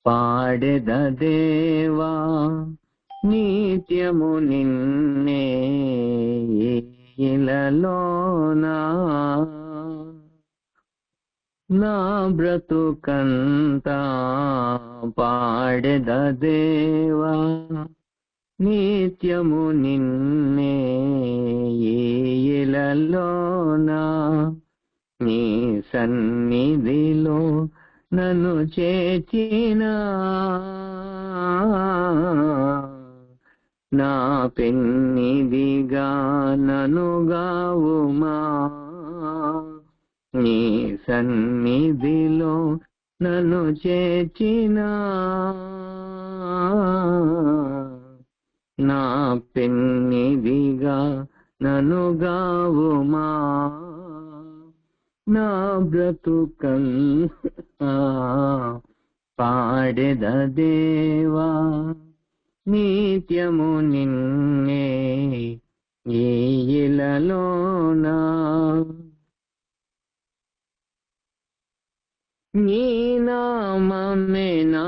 పాడెద దేవా నిత్యము నిన్నే ఇలలోనా నా బ్రతుకంతా పాడెద దేవా నిత్యము నిన్నే ఇలలోనా నీ సన్నిధిలో నన్ను చేర్చిన నా పెన్నిదిగా నన్ను గావుమా నీ సన్నిధిలో నన్ను చేర్చిన నా పెన్నిదిగా నన్ను గావుమా నా బ్రతుకం పాడెద దేవా నిత్యము నిన్నే ఇలలోనా నీ నామమే నా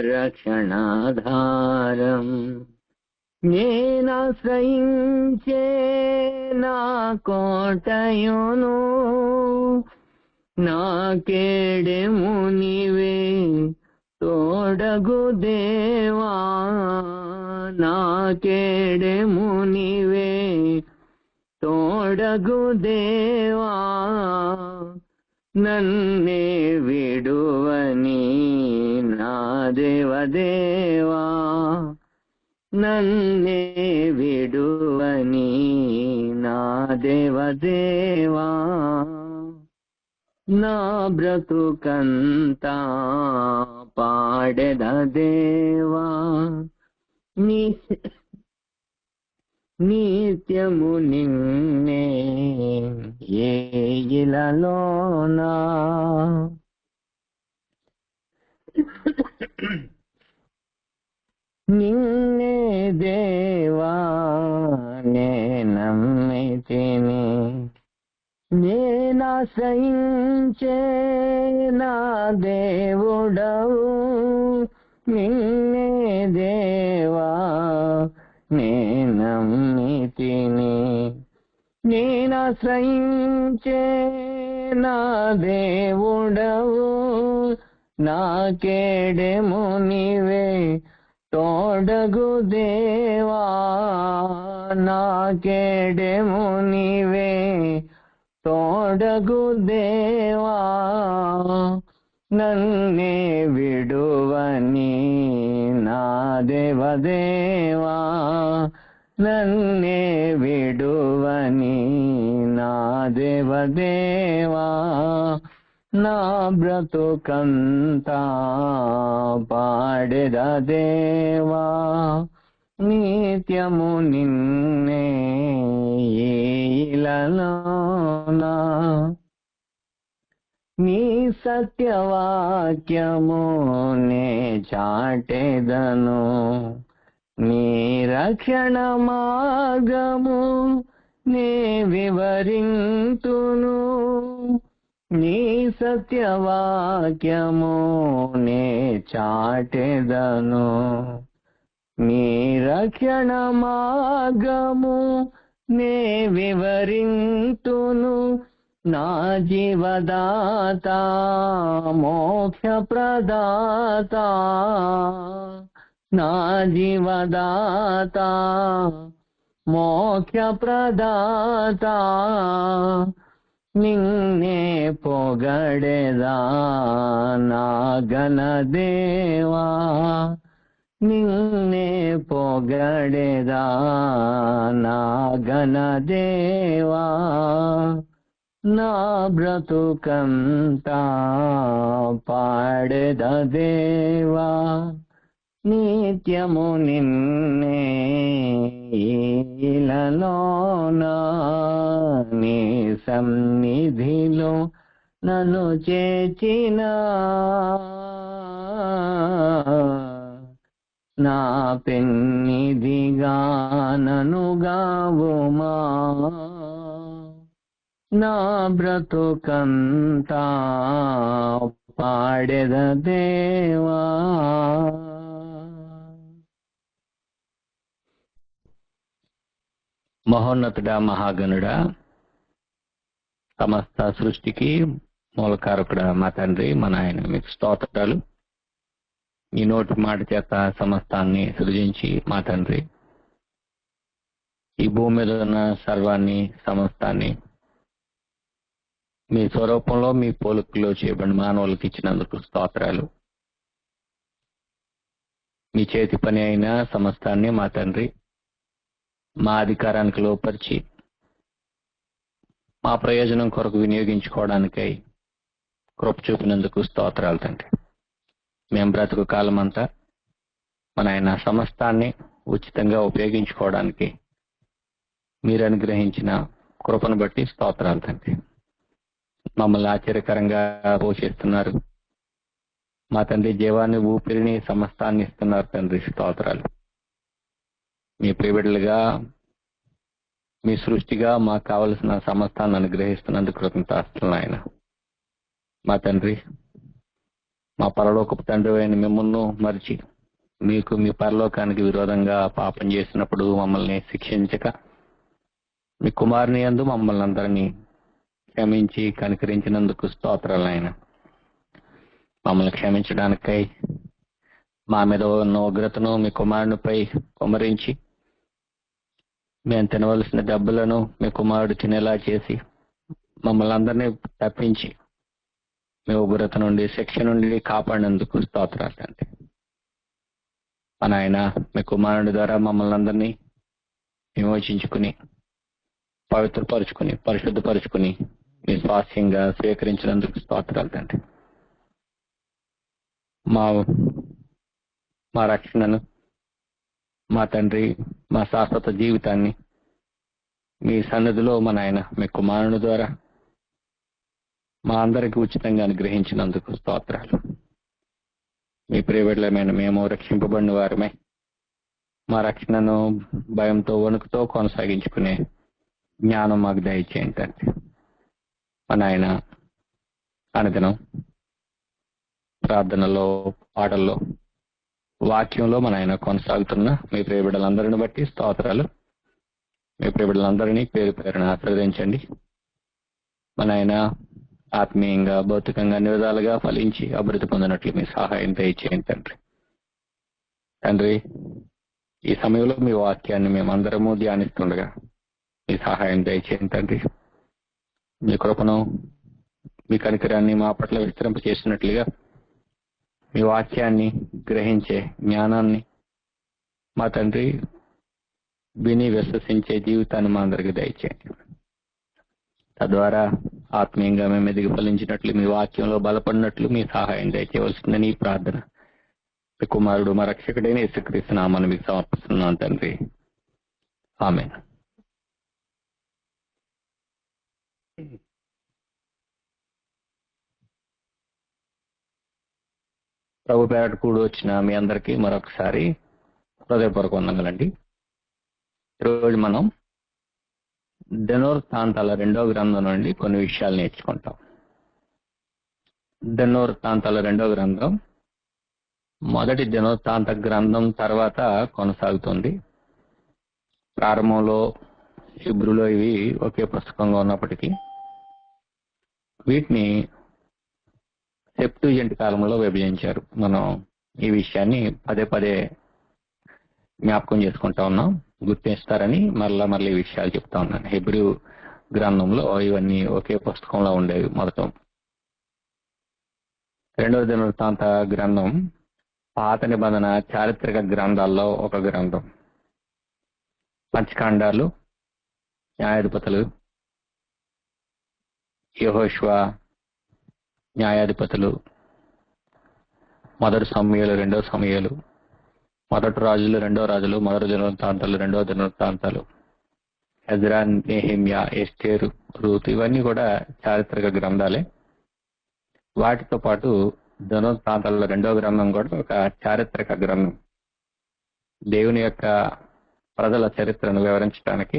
రక్షణాధారం నేనాశ్రయించే నా కోటయును నా కేడెము నీవే తోడగు దేవా నా కేడెము నీవే తోడగు దేవా నన్నే విడువని నా దేవదేవా నన్నే విడువని నా దేవదేవా నా బ్రతుకంతా పాడెద దేవా నిత్యము నిన్నే ఇలలోనా నిన్నే దేవా నే నమ్మితిని నేనాశ్రయించే నా దేవుడవు నిన్నే దేవా నే నమ్మితిని నేనాశ్రయించే నా దేవుడవు నా కేడెము నీవే తోడగు దేవా నా కేడెము నీవే తోడగు దేవా నన్నే విడువని నా దేవదేవా నన్నే విడువని నా దేవదేవా నా బ్రతుకంతా పాడెద దేవా నిత్యము నిన్నే ఇలలోనా నీ సత్యవాక్యము నే చాటెదను నీ రక్షణ మార్గము నే వివరింతును నీ సత్యవాక్యము నే చాటెదను నీ రక్షణ మార్గము నే వివరింతును నా జీవదాత మోక్ష ప్రదాత నా జీవదాత మోక్ష ప్రదాత నిన్నే పొగడెదా నా గణదేవా నిన్నే పొగడెదా నా గణదేవా నా బ్రతుకంతా పాడెద దేవా నిత్యము నిన్నే ఇలలోనా నీ సన్నిధిలో నన్ను చేర్చిన నా పెన్నిదిగా నన్ను గావుమా నా బ్రతుకంతా పాడెద దేవా. మహోన్నతుడా, మహాగణుడా, సమస్త సృష్టికి మూలకారకుడా మా తండ్రి, మా నాయన, మీకు స్తోత్రాలు. ఈ నోటి మాట చేత సమస్తాన్ని సృజించి మా తండ్రి, ఈ భూమి మీద ఉన్న సర్వాన్ని సమస్తాన్ని మీ స్వరూపంలో మీ పోలికలో చేయబడిన మానవులకు ఇచ్చినందుకు స్తోత్రాలు. మీ చేతి పని అయిన సమస్తాన్ని మా తండ్రి మా అధికారానికి లోపరిచి మా ప్రయోజనం కొరకు వినియోగించుకోవడానికై కృప చూపినందుకు స్తోత్రాలు తండ్రి. మేము బ్రతుకు కాలం అంతా మన ఆయన సమస్తాన్ని ఉచితంగా ఉపయోగించుకోవడానికి మీరు అనుగ్రహించిన కృపను బట్టి స్తోత్రాలు తండ్రి. మమ్మల్ని ఆశ్చర్యకరంగా పోషిస్తున్నారు మా తండ్రి. జీవాన్ని, ఊపిరిని, సమస్తాన్ని ఇస్తున్నారు తండ్రి. స్తోత్రాలు. మీ ప్రియబిడ్డలుగా, మీ సృష్టిగా మాకు కావలసిన సమస్తాన్ని అనుగ్రహిస్తున్నందుకు కృతజ్ఞతాస్తులు ఆయన. మా తండ్రి, మా పరలోకపు తండ్రి అయిన మిమ్మల్ని మరిచి మీకు మీ పరలోకానికి విరోధంగా పాపం చేసినప్పుడు మమ్మల్ని శిక్షించక మీ కుమారుని యందు మమ్మల్ని అందరినీ క్షమించి కనికరించినందుకు స్తోత్రాలు ఆయన. మమ్మల్ని క్షమించడానికై మా మీద ఉన్న ఉగ్రతను మీ కుమారునిపై కుమరించి మేము తినవలసిన దెబ్బలను మీ కుమారుడు తినేలా చేసి మమ్మల్ని అందరినీ తప్పించి మీ ఉగ్రత నుండి, శిక్ష నుండి కాపాడినందుకు స్తోత్రాలు అండి. మన ఆయన మీ కుమారుడి ద్వారా మమ్మల్ని అందరినీ విమోచించుకుని, పవిత్రపరుచుకుని, పరిశుద్ధపరుచుకుని మీ స్వాస్థ్యంగా స్వీకరించినందుకు స్తోత్రాలు తండ్రి. మా రక్షణను, మా తండ్రి, మా శాశ్వత జీవితాన్ని మీ సన్నిధిలో మన ఆయన మీ కుమారుని ద్వారా మా అందరికి ఉచితంగా అనుగ్రహించినందుకు స్తోత్రాలు. మీ ప్రియబిడ్డలమైన మేము రక్షింపబడిన వారమే మా రక్షణను భయంతో, వణుకుతో కొనసాగించుకునే జ్ఞానం మాకు దయచేయండి తండ్రి. మన ఆయన అనుదినం ప్రార్థనలో, పాటల్లో, వాక్యంలో మన ఆయన కొనసాగుతున్న మీ ప్రియబిడ్డలందరిని బట్టి స్తోత్రాలు. మీ ప్రియబిడ్డలందరినీ పేరు పేరున ఆశీర్వదించండి. మన ఆయన ఆత్మీయంగా, భౌతికంగా అన్ని విధాలుగా ఫలించి అభివృద్ధి పొందినట్లు మీ సహాయం దయచేయండి తండ్రి. తండ్రి, ఈ సమయంలో మీ వాక్యాన్ని మేమందరము ధ్యానిస్తుండగా మీ సహాయం దయచేయండి తండ్రి. మీ కృపను, మీ కనికరాన్ని మా పట్ల విస్తరింప చేసినట్లుగా మీ వాక్యాన్ని గ్రహించే జ్ఞానాన్ని మా తండ్రి విని విశ్వసించే జీవితాన్ని మా అందరికి దయచేయండి. తద్వారా ఆత్మీయంగా మేము ఎదిగి ఫలించినట్లు, మీ వాక్యంలో బలపడినట్లు మీ సహాయం దయచేయవలసిందని ఈ ప్రార్థన మీ కుమారుడు మా రక్షకుడైన యేసుక్రీస్తు నామమున మీకు సమర్పిస్తున్నాను తండ్రి. ఆమేన్. ప్రభు పేరట కూడి వచ్చిన మీ అందరికీ మరొకసారి హృదయపూర్వక వందనాలండి. ఈరోజు మనం దినవృత్తాంతాల 2వ గ్రంథం నుండి కొన్ని విషయాలు నేర్చుకుంటాం. దినవృత్తాంతాల 2వ గ్రంథం మొదటి దినవృత్తాంత గ్రంథం తర్వాత కొనసాగుతుంది. ప్రారంభంలో హీబ్రూలో ఇవి ఒకే పుస్తకంగా ఉన్నప్పటికీ వీటిని సెప్టుజెంట్ కాలంలో విభజించారు. మనం ఈ విషయాన్ని పదే పదే జ్ఞాపకం చేసుకుంటా ఉన్నాం, గుర్తిస్తారని మళ్ళీ ఈ విషయాలు చెప్తా ఉన్నాను. హెబ్రూ గ్రంథంలో ఇవన్నీ ఒకే పుస్తకంలో ఉండేవి. మొదట 2వ దినవృత్తాంత గ్రంథం పాత నిబంధన చారిత్రక గ్రంథాల్లో ఒక గ్రంథం. పంచకాండాలు, న్యాయాధిపతులు, యెహోషువ, న్యాయాధిపతులు, మొదటి సమూయేలు, 2వ సమూయేలు, మొదటి రాజులు, 2వ రాజులు, మొదటి దినవృత్తాంతాలు, 2వ దినవృత్తాంతాలు, ఎజ్రా, నెహెమ్యా, ఎస్తేరు, రూతు ఇవన్నీ కూడా చారిత్రక గ్రంథాలే. వాటితో పాటు దినవృత్తాంతాలలో 2వ గ్రంథం కూడా ఒక చారిత్రక గ్రంథం. దేవుని యొక్క ప్రజల చరిత్రను వివరించడానికి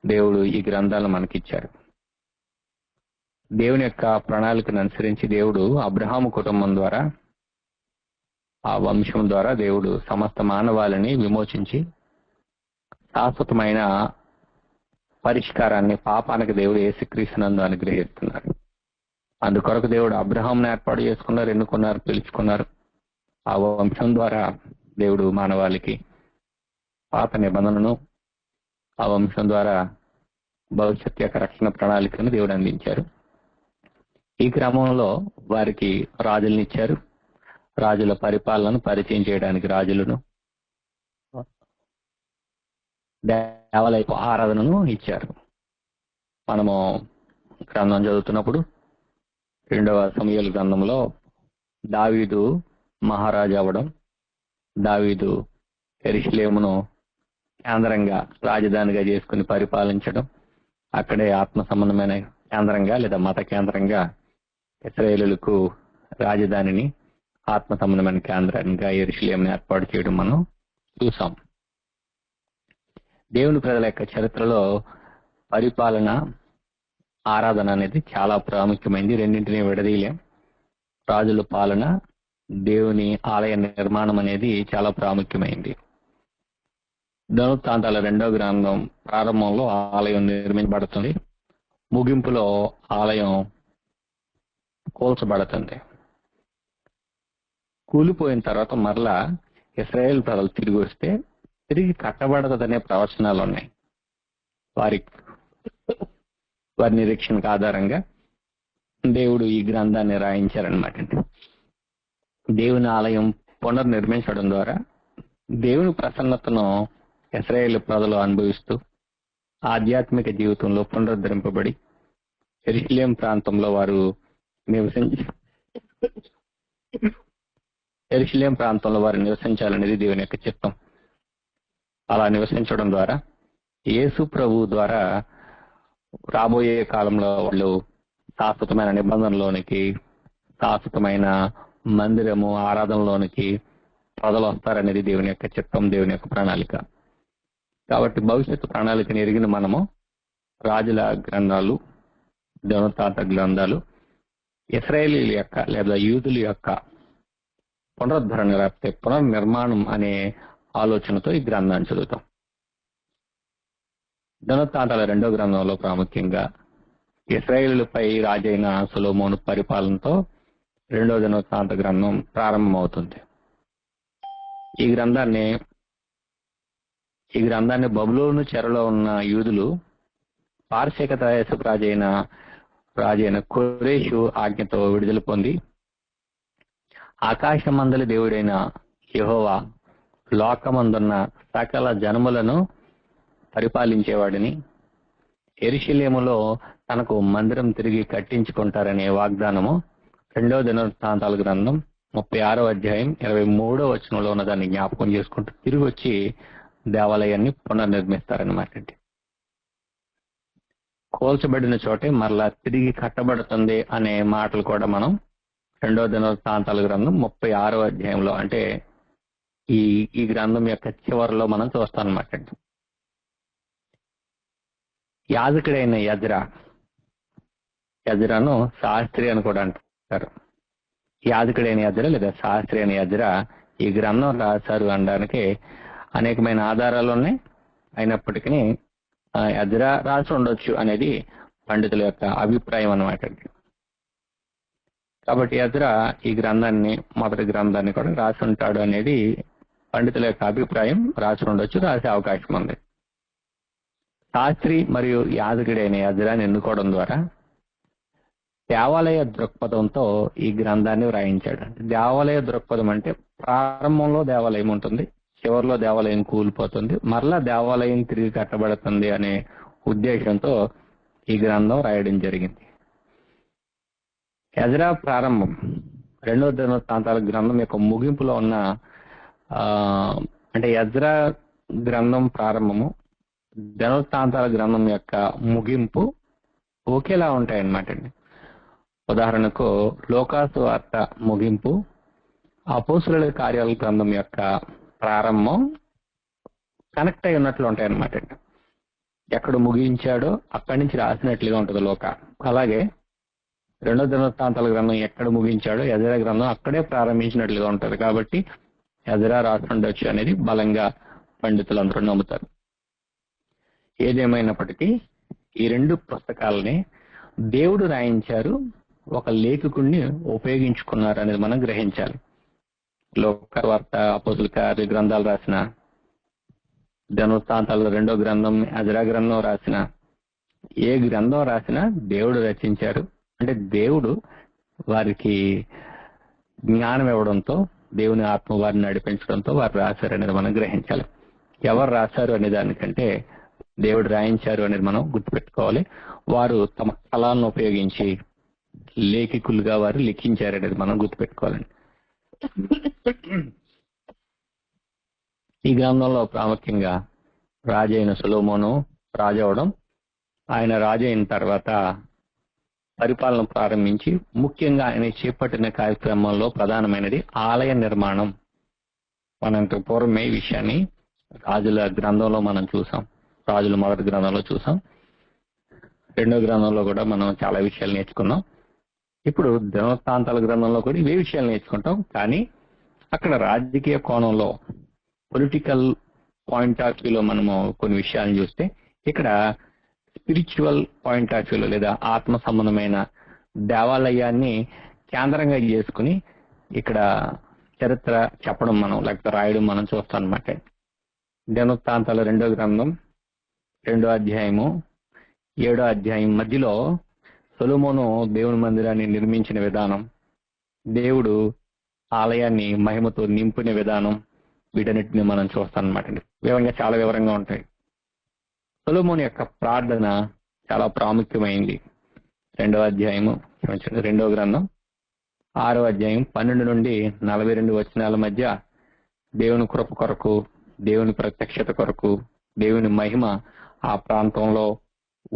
దేవుడు ఈ గ్రంథాలను మనకిచ్చారు. దేవుని యొక్క ప్రణాళికను అనుసరించి దేవుడు అబ్రహాము కుటుంబం ద్వారా, ఆ వంశం ద్వారా దేవుడు సమస్త మానవాళిని విమోచించి శాశ్వతమైన పరిష్కారాన్ని పాపానికి దేవుడు యేసుక్రీస్తునందు అనుగ్రహిస్తున్నారు. అందుకొరకు దేవుడు అబ్రహాంను ఏర్పాటు చేసుకున్నారు, ఎన్నుకున్నారు, పిలుచుకున్నారు. ఆ వంశం ద్వారా దేవుడు మానవాళికి పాత నిబంధనను, ఆ వంశం ద్వారా భవిష్యత్ యొక్క రక్షణ ప్రణాళికను దేవుడు అందించారు. ఈ క్రమంలో వారికి రాజులను ఇచ్చారు. రాజుల పరిపాలనను పరిచయం చేయడానికి రాజులను, దేవాలయపు ఆరాధనను ఇచ్చారు. మనము గ్రంథం చదువుతున్నప్పుడు 2వ సమూయేలు గ్రంథంలో దావీదు మహారాజు అవ్వడం, దావీదు యెరూషలేమును కేంద్రంగా రాజధానిగా చేసుకుని పరిపాలించడం, అక్కడే ఆత్మ సంబంధమైన కేంద్రంగా లేదా మత కేంద్రంగా ఇశ్రాయేలులకు రాజధానిని, ఆత్మ సంబంధమైన కేంద్రంగా యెరూషలేమును ఏర్పాటు చేయడం మనం చూసాం. దేవుని ప్రజల యొక్క చరిత్రలో పరిపాలన, ఆరాధన అనేది చాలా ప్రాముఖ్యమైంది. రెండింటినీ విడదీయలేం. రాజుల పాలన, దేవుని ఆలయ నిర్మాణం అనేది చాలా ప్రాముఖ్యమైంది. దినవృత్తాంతాల 2వ గ్రంథం ప్రారంభంలో ఆలయం నిర్మించబడుతుంది, ముగింపులో ఆలయం కూల్చబడుతుంది. కూలిపోయిన తర్వాత మరలా ఇశ్రాయేల్ ప్రజలు తిరిగి వస్తే తిరిగి కట్టబడదనే ప్రవచనాలు ఉన్నాయి. వారి నిరీక్షణకు ఆధారంగా దేవుడు ఈ గ్రంథాన్ని రాయించారనమాట. దేవుని ఆలయం పునర్నిర్మించడం ద్వారా దేవుని ప్రసన్నతను ఇశ్రాయేల్ ప్రజలు అనుభవిస్తూ ఆధ్యాత్మిక జీవితంలో పునరుద్ధరింపబడి యెరూషలేం ప్రాంతంలో వారు నివసించాలనేది దేవుని యొక్క చిత్తం. అలా నివసించడం ద్వారా యేసు ప్రభు ద్వారా రాబోయే కాలంలో వాళ్ళు శాశ్వతమైన నిబంధనలోనికి, శాశ్వతమైన మందిరము ఆరాధనలోనికి ప్రజలు వస్తారనేది దేవుని యొక్క చిత్తం, దేవుని యొక్క ప్రణాళిక. కాబట్టి భవిష్యత్తు ప్రణాళికను ఎరిగిన మనము రాజుల గ్రంథాలు, దినవృత్తాంత గ్రంథాలు ఇశ్రాయేలీయుల యొక్క లేదా యూదుల యొక్క పునరుద్ధరణ లేకపోతే పునర్నిర్మాణం అనే ఆలోచనతో ఈ గ్రంథాన్ని చదువుతాం. దినవృత్తాంతాల 2వ గ్రంథంలో ప్రాముఖ్యంగా ఇశ్రాయేలులపై రాజైన సొలొమోను పరిపాలనతో 2వ దినవృత్తాంత గ్రంథం ప్రారంభమవుతుంది. ఈ గ్రంథాన్ని బబులోను చెరలో ఉన్న యూదులు పారసీక దేశపు రాజైన కోరేషు ఆజ్ఞతో విడుదల పొంది ఆకాశమందలి దేవుడైన యెహోవా లోకమందున్న సకల జనములను పరిపాలించేవాడిని, యెరూషలేములో తనకు మందిరం తిరిగి కట్టించుకుంటారనే వాగ్దానము 2వ దినవృత్తాంతాల గ్రంథం 36వ అధ్యాయం 23వ వచనంలో ఉన్న దాన్ని జ్ఞాపకం చేసుకుంటూ తిరిగి వచ్చి దేవాలయాన్ని పునర్నిర్మిస్తారనమాట. కోల్చబడిన చోటే మరలా తిరిగి కట్టబడుతుంది అనే మాటలు కూడా మనం 2వ దినవృత్తాంతాల గ్రంథం 36వ అధ్యాయంలో, అంటే ఈ గ్రంథం యొక్క చివరిలో మనం చూస్తాం అన్నమాట. యాజకుడైన యజ్రాను శాస్త్రి అని కూడా అంటారు. యాజకుడైన యజ్రా లేదా శాస్త్రి అయిన యజ్రా ఈ గ్రంథం రాశారు అనడానికి అనేకమైన ఆధారాలు ఉన్నాయి. అయినప్పటికీ యజ్రా రాసి ఉండొచ్చు అనేది పండితుల యొక్క అభిప్రాయం అన్నమాట. కాబట్టి యజ్రా ఈ గ్రంథాన్ని, మొదటి గ్రంథాన్ని కూడా రాసి ఉంటాడు అనేది పండితుల యొక్క అభిప్రాయం. రాసి ఉండొచ్చు, రాసే అవకాశం ఉంది. శాస్త్రి మరియు యాజకుడైన యజ్రాని ఎన్నుకోవడం ద్వారా దేవాలయ దృక్పథంతో ఈ గ్రంథాన్ని వ్రాయించాడు. దేవాలయ దృక్పథం అంటే ప్రారంభంలో దేవాలయం ఉంటుంది, చివరిలో దేవాలయం కూలిపోతుంది, మరలా దేవాలయం తిరిగి కట్టబడుతుంది అనే ఉద్దేశంతో ఈ గ్రంథం రాయడం జరిగింది. యజ్రా ప్రారంభం 2వ దినవృత్తాంతాల గ్రంథం యొక్క ముగింపులో ఉన్న అంటే యజ్రా గ్రంథం ప్రారంభము, దినవృత్తాంతాల గ్రంథం యొక్క ముగింపు ఒకేలా ఉంటాయన్నమాట. ఉదాహరణకు లోకాసు వార్త ముగింపు అపోస్తుల కార్యాల గ్రంథం యొక్క ప్రారంభం కనెక్ట్ అయి ఉన్నట్లు ఉంటాయన్నమాట. ఎక్కడ ముగించాడో అక్కడి నుంచి రాసినట్లుగా ఉంటుంది లోక. అలాగే రెండో దినవృత్తాంతాల గ్రంథం ఎక్కడ ముగించాడో ఎజ్రా గ్రంథం అక్కడే ప్రారంభించినట్లుగా ఉంటది. కాబట్టి ఎజ్రా రాస్తుండొచ్చు అనేది బలంగా పండితులందరూ నమ్ముతారు. ఏదేమైనప్పటికీ ఈ రెండు పుస్తకాలని దేవుడు రాయించారు, ఒక లేఖకుడిని ఉపయోగించుకున్నారు అనేది మనం గ్రహించాలి. లోకవార్త, అపోస్తుల కార్య గ్రంథాలు రాసిన, దినవృత్తాంతాల రెండో గ్రంథం, ఎజ్రా గ్రంథం రాసిన, ఏ గ్రంథం రాసినా దేవుడు రచించారు. అంటే దేవుడు వారికి జ్ఞానం ఇవ్వడంతో, దేవుని ఆత్మ వారిని నడిపించడంతో వారు రాశారు అనేది మనం గ్రహించాలి. ఎవరు రాశారు అనే దానికంటే దేవుడు రాయించారు అనేది మనం గుర్తుపెట్టుకోవాలి. వారు తమ కళలను ఉపయోగించి లేఖికులుగా వారు లిఖించారు అనేది మనం గుర్తుపెట్టుకోవాలండి. ఈ గ్రంథంలో ప్రాముఖ్యంగా రాజైన సొలొమోను రాజు అవడం, ఆయన రాజు అయిన తర్వాత పరిపాలన ప్రారంభించి ముఖ్యంగా ఆయన చేపట్టిన కార్యక్రమంలో ప్రధానమైనది ఆలయ నిర్మాణం. మనం పూర్వమే ఈ విషయాన్ని రాజుల గ్రంథంలో మనం చూసాం, రాజుల మొదటి గ్రంథంలో చూసాం, రెండో గ్రంథంలో కూడా మనం చాలా విషయాలు నేర్చుకున్నాం. ఇప్పుడు దినవృత్తాంతాల గ్రంథంలో కూడా ఇవే విషయాలు నేర్చుకుంటాం. కానీ అక్కడ రాజకీయ కోణంలో, పొలిటికల్ పాయింట్ ఆఫ్ వ్యూలో మనము కొన్ని విషయాలను చూస్తే, ఇక్కడ స్పిరిచువల్ పాయింట్ ఆఫ్ వ్యూలో లేదా ఆత్మ సంబంధమైన దేవాలయాన్ని కేంద్రంగా చేసుకుని ఇక్కడ చరిత్ర చెప్పడం మనం, లేకపోతే రాయడం మనం చూస్తాం అన్నమాట. దినవృత్తాంతాల రెండో గ్రంథం 2వ అధ్యాయము 7వ అధ్యాయం మధ్యలో సొలొమోను దేవుని మందిరాన్ని నిర్మించిన విధానం, దేవుడు ఆలయాన్ని మహిమతో నింపిన విధానం, వీటన్నిటిని మనం చూస్తాం అన్నమాట. వివరంగా, చాలా వివరంగా ఉంటాయి. సొలొమోను యొక్క ప్రార్థన చాలా ప్రాముఖ్యమైంది. 2వ అధ్యాయము, 2వ గ్రంథం 6వ అధ్యాయం 12 నుండి 42 వచనాల మధ్య దేవుని కృప కొరకు, దేవుని ప్రత్యక్షత కొరకు, దేవుని మహిమ ఆ ప్రాంతంలో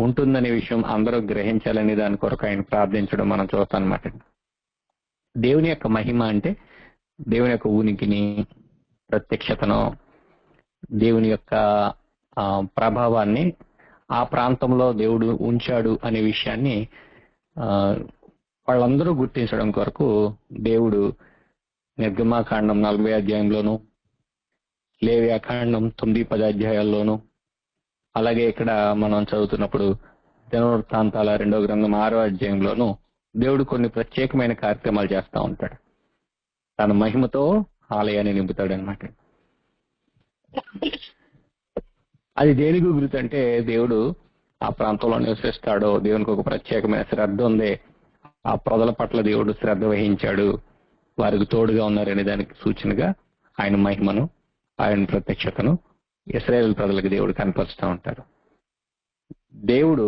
ఉంటుందనే విషయం అందరూ గ్రహించాలని దాని కొరకు ఆయన ప్రార్థించడం మనం చూస్తాం అన్నమాట. దేవుని యొక్క మహిమ అంటే దేవుని యొక్క ఉనికిని, ప్రత్యక్షతను, దేవుని యొక్క ప్రభావాన్ని ఆ ప్రాంతంలో దేవుడు ఉంచాడు అనే విషయాన్ని వాళ్ళందరూ గుర్తించడం కొరకు దేవుడు నిర్గమాకాండం 40 అధ్యాయంలోను, లేవ్యాకాండం 9-10 అధ్యాయాల్లోను, అలాగే ఇక్కడ మనం చదువుతున్నప్పుడు దినవృత్తాంతాల 2వ గ్రంథం 6వ అధ్యాయంలోను దేవుడు కొన్ని ప్రత్యేకమైన కార్యక్రమాలు చేస్తూ ఉంటాడు. తన మహిమతో ఆలయాన్ని నింపుతాడు అనమాట. అది దేనికి గుర్తు అంటే దేవుడు ఆ ప్రాంతంలో నివసిస్తాడో, దేవునికి ఒక ప్రత్యేకమైన శ్రద్ధ ఉంది, ఆ ప్రజల పట్ల దేవుడు శ్రద్ధ వహించాడు, వారికి తోడుగా ఉన్నారనే దానికి సూచనగా ఆయన మహిమను, ఆయన ప్రత్యక్షతను ఇశ్రాయేలు ప్రజలకు దేవుడు కనపరుస్తూ ఉంటాడు. దేవుడు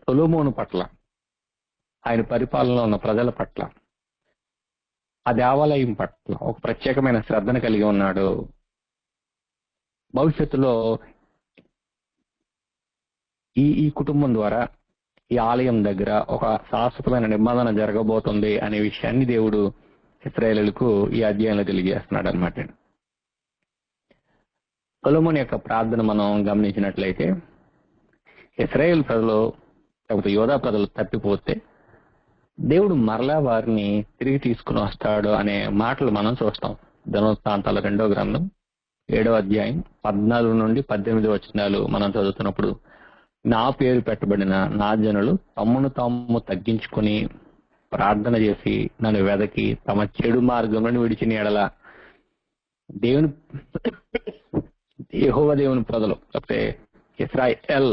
సొలొమోను పట్ల, ఆయన పరిపాలనలో ఉన్న ప్రజల పట్ల, ఆ దేవాలయం పట్ల ఒక ప్రత్యేకమైన శ్రద్ధను కలిగి ఉన్నాడు. భవిష్యత్తులో ఈ కుటుంబం ద్వారా ఈ ఆలయం దగ్గర ఒక శాశ్వతమైన నిబంధన జరగబోతుంది అనే విషయాన్ని దేవుడు ఇశ్రాయేలులకు ఈ అధ్యాయంలో తెలియజేస్తున్నాడు అనమాట. సొలొమోను యొక్క ప్రార్థన మనం గమనించినట్లయితే, ఇశ్రాయేలు ప్రజలు లేకపోతే యోధా ప్రజలు తప్పిపోతే దేవుడు మరలా వారిని తిరిగి తీసుకుని వస్తాడు అనే మాటలు మనం చూస్తాం. దినవృత్తాంతాల 2వ గ్రంథం 7వ అధ్యాయం 14 నుండి 18 వచనాలు మనం చదువుతున్నప్పుడు, నా పేరు పెట్టబడిన నా జనులు తమ్మును తాము తగ్గించుకుని ప్రార్థన చేసి నన్ను వెదకి తమ చెడు మార్గంలో విడిచిన ఎడల, దేవుని యెహోవా దేవుని ప్రజలు, లేకపోతే ఇశ్రాయేల్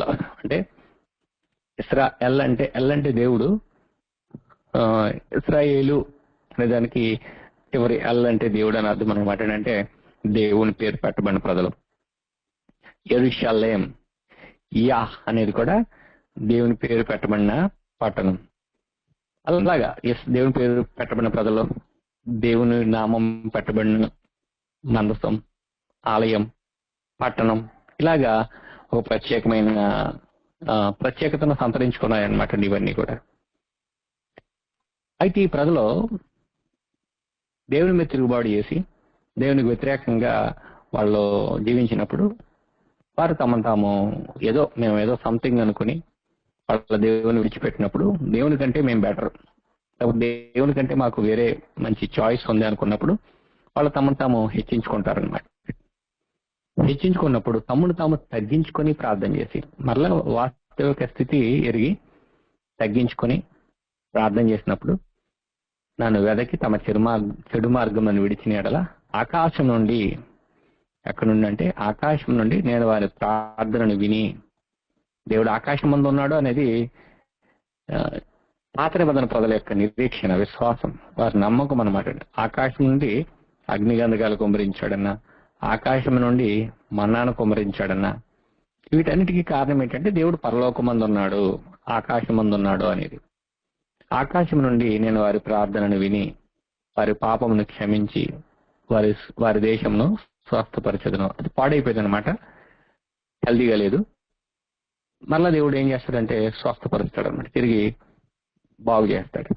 అంటే ఎల్ అంటే దేవుడు, ఇశ్రాయేలు అనే దానికి చివరి ఎల్ అంటే దేవుడు అని అర్థం అనమాట. అంటే దేవుని పేరు పెట్టబడిన ప్రజలు. యెరూషలేం, యా అనేది కూడా దేవుని పేరు పెట్టబడిన పట్టణం. అలాగా దేవుని పేరు పెట్టబడిన ప్రజలు, దేవుని నామం పెట్టబడిన మందసం, ఆలయం, పట్టణం, ఇలాగా ఒక ప్రత్యేకతను సంతరించుకున్నాయన్నమాట ఇవన్నీ కూడా. అయితే ఈ ప్రజలు దేవుని మీద తిరుగుబాటు చేసి దేవునికి వ్యతిరేకంగా వాళ్ళు జీవించినప్పుడు వారు తమను తాము మేము ఏదో సంథింగ్ అనుకుని వాళ్ళ దేవుని విడిచిపెట్టినప్పుడు దేవుని కంటే మేము బెటర్, దేవుని కంటే మాకు వేరే మంచి చాయిస్ ఉంది అనుకున్నప్పుడు వాళ్ళు తమను తాము హెచ్చించుకుంటారనమాట. హెచ్చించుకున్నప్పుడు తమను తాము తగ్గించుకొని ప్రార్థన చేసి మరలా వాస్తవిక స్థితి ఎరిగి తగ్గించుకొని ప్రార్థన చేసినప్పుడు నన్ను వెదకి తమ చెడు మార్గం విడిచిన ఎడల ఆకాశం నుండి, ఎక్కడి నుండి అంటే ఆకాశం నుండి నేను వారి ప్రార్థనను విని, దేవుడు ఆకాశం ముందు ఉన్నాడు అనేది పాత నిబంధన ప్రజల యొక్క నిరీక్షణ, విశ్వాసం, వారి నమ్మకం అన్నమాట. ఆకాశం నుండి అగ్నిగంధకాలు కుమ్మరించాడన్నా, ఆకాశం నుండి మన్నాను కుమ్మరించాడన్నా, వీటన్నిటికీ కారణం ఏంటంటే దేవుడు పరలోకమందు ఉన్నాడు, ఆకాశమందు ఉన్నాడు అనేది. ఆకాశం నుండి నేను వారి ప్రార్థనను విని వారి పాపమును క్షమించి వారి దేశంను స్వస్థపరచదును. అది పాడైపోయింది అనమాట, హెల్దీగా లేదు. మరలా దేవుడు ఏం చేస్తాడంటే స్వస్థపరుస్తాడు అనమాట, తిరిగి బాగు చేస్తాడు.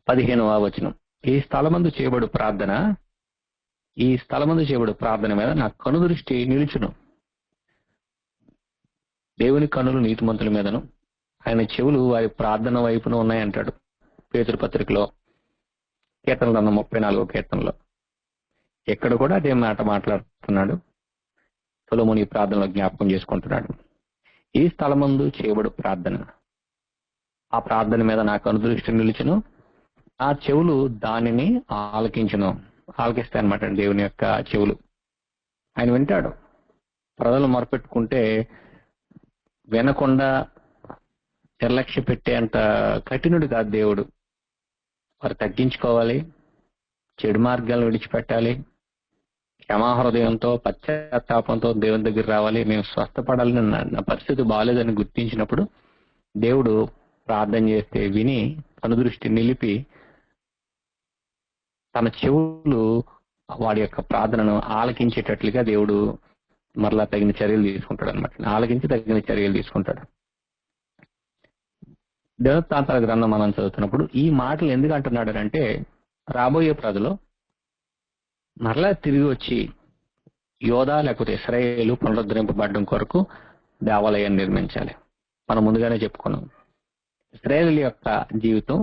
15వ వచనం, ఈ స్థలమందు చేయబడు ప్రార్థన మీద నా కనుదృష్టి నిలుచును. దేవుని కనులు నీతిమంతుల మీదను, ఆయన చెవులు వారి ప్రార్థన వైపున ఉన్నాయంటాడు పేతురు పత్రికలో, కీర్తన గ్రంథం 34వ కీర్తనలో. ఎక్కడ కూడా అదే మాట మాట్లాడుతున్నాడు. సొలొమోను ఈ ప్రార్థనలో జ్ఞాపకం చేసుకుంటున్నాడు. ఈ స్థలమందు చేయబడు ప్రార్థన, ఆ ప్రార్థన మీద నాకు అనుదృష్టి నిలుచును, ఆ చెవులు దానిని ఆలకిస్తాయి అనమాట. దేవుని యొక్క చెవులు ఆయన వింటాడు. ప్రజలు మొరపెట్టుకుంటే వినకుండా నిర్లక్ష్య పెట్టే అంత కఠినుడు కాదు దేవుడు. వారు తగ్గించుకోవాలి, చెడు మార్గాలను విడిచిపెట్టాలి, క్షమాహృదయంతో పశ్చాత్తాపంతో దేవుని దగ్గర రావాలి. మేము స్వస్థపడాలని, నా పరిస్థితి బాగాలేదని గుర్తించినప్పుడు దేవుడు ప్రార్థన చేస్తే విని కనుదృష్టి నిలిపి తన చెవులు వాడి యొక్క ప్రార్థనను ఆలకించేటట్లుగా దేవుడు మరలా తగిన చర్యలు తీసుకుంటాడు అనమాట. ఆలకించి తగిన చర్యలు తీసుకుంటాడు. దేవతాంతర గ్రంథం మనం చదువుతున్నప్పుడు ఈ మాటలు ఎందుకు అంటున్నాడు అంటే, రాబోయే ప్రజలు మరలా తిరిగి వచ్చి యోధా లేకపోతే ఇశ్రాయేలు పునరుద్ధరింపబడడం కొరకు దేవాలయాన్ని నిర్మించాలి. మనం ముందుగానే చెప్పుకున్నాం, ఇశ్రాయేలు యొక్క జీవితం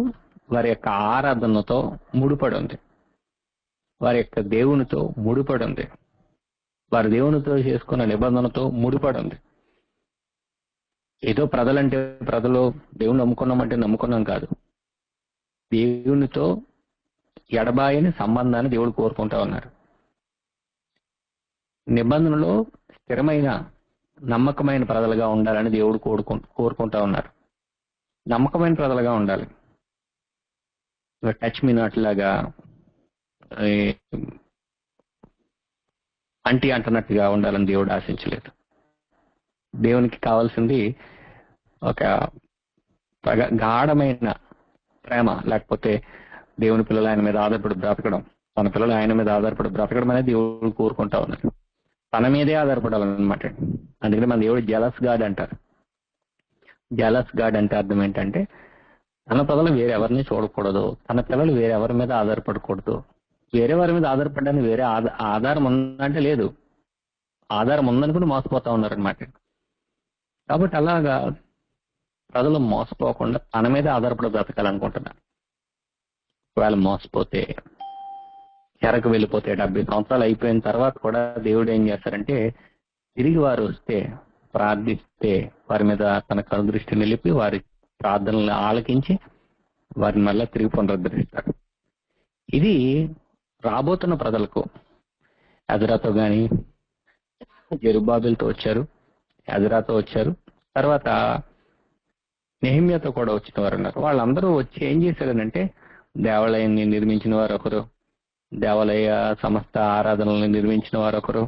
వారి యొక్క ఆరాధనతో ముడిపడి ఉంది, వారి యొక్క దేవునితో ముడిపడి ఉంది, వారి దేవునితో చేసుకున్న నిబంధనతో ముడిపడి ఉంది. ఏదో ప్రజలంటే ప్రజలు దేవుని నమ్ముకున్నామంటే నమ్ముకున్నాం కాదు, దేవునితో ఎడబాయని సంబంధాన్ని దేవుడు కోరుకుంటా ఉన్నారు. నిబంధనలో స్థిరమైన నమ్మకమైన ప్రజలుగా ఉండాలని దేవుడు కోరుకుంటా ఉన్నారు. నమ్మకమైన ప్రజలుగా ఉండాలి. టచ్ మీ నాట్ లాగా అంటున్నట్టుగా ఉండాలని దేవుడు ఆశించలేదు. దేవునికి కావాల్సింది ఒక గాఢమైన ప్రేమ, లేకపోతే దేవుని పిల్లలు ఆయన మీద ఆధారపడి బ్రతకడం, తన పిల్లలు ఆయన మీద ఆధారపడి బ్రతకడం అనేది దేవుడు కోరుకుంటా ఉన్నారు. తన మీదే ఆధారపడాలన్నమాట. అందుకని మన దేవుడు జలస్ గాడ్ అంటారు. జలస్ గాడ్ అంటే అర్థం ఏంటంటే తన పిల్లలు వేరెవరిని చూడకూడదు, తన పిల్లలు వేరెవరి మీద ఆధారపడకూడదు. వేరే వారి మీద ఆధారపడడానికి వేరే ఆధారం ఉందంటే లేదు, ఆధారం ఉందనుకుని మోసపోతా ఉన్నారనమాట. కాబట్టి అలాగా ప్రజలు మోసపోకుండా తన మీద ఆధారపడి బ్రతకాలనుకుంటున్నారు. ఒకవేళ మోసపోతే, చెరకు వెళ్ళిపోతే, 70 సంవత్సరాలు అయిపోయిన తర్వాత కూడా దేవుడు ఏం చేస్తారంటే తిరిగి వారు వస్తే ప్రార్థిస్తే వారి మీద తన కనుదృష్టి నిలిపి వారి ప్రార్థనలు ఆలకించి వారిని మళ్ళీ తిరిగి పునరుద్ధరిస్తాడు. ఇది రాబోతున్న ప్రజలకు ఎజ్రాతో గాని, జెరుబ్బాబెలుతో వచ్చారు, ఎజ్రాతో వచ్చారు, తర్వాత నెహెమ్యాతో కూడా వచ్చిన వారు ఉన్నారు. వాళ్ళందరూ వచ్చి ఏం చేశారనంటే దేవాలయాన్ని నిర్మించిన వారు ఒకరు, దేవాలయ సమస్త ఆరాధనలను నిర్మించిన వారు ఒకరు,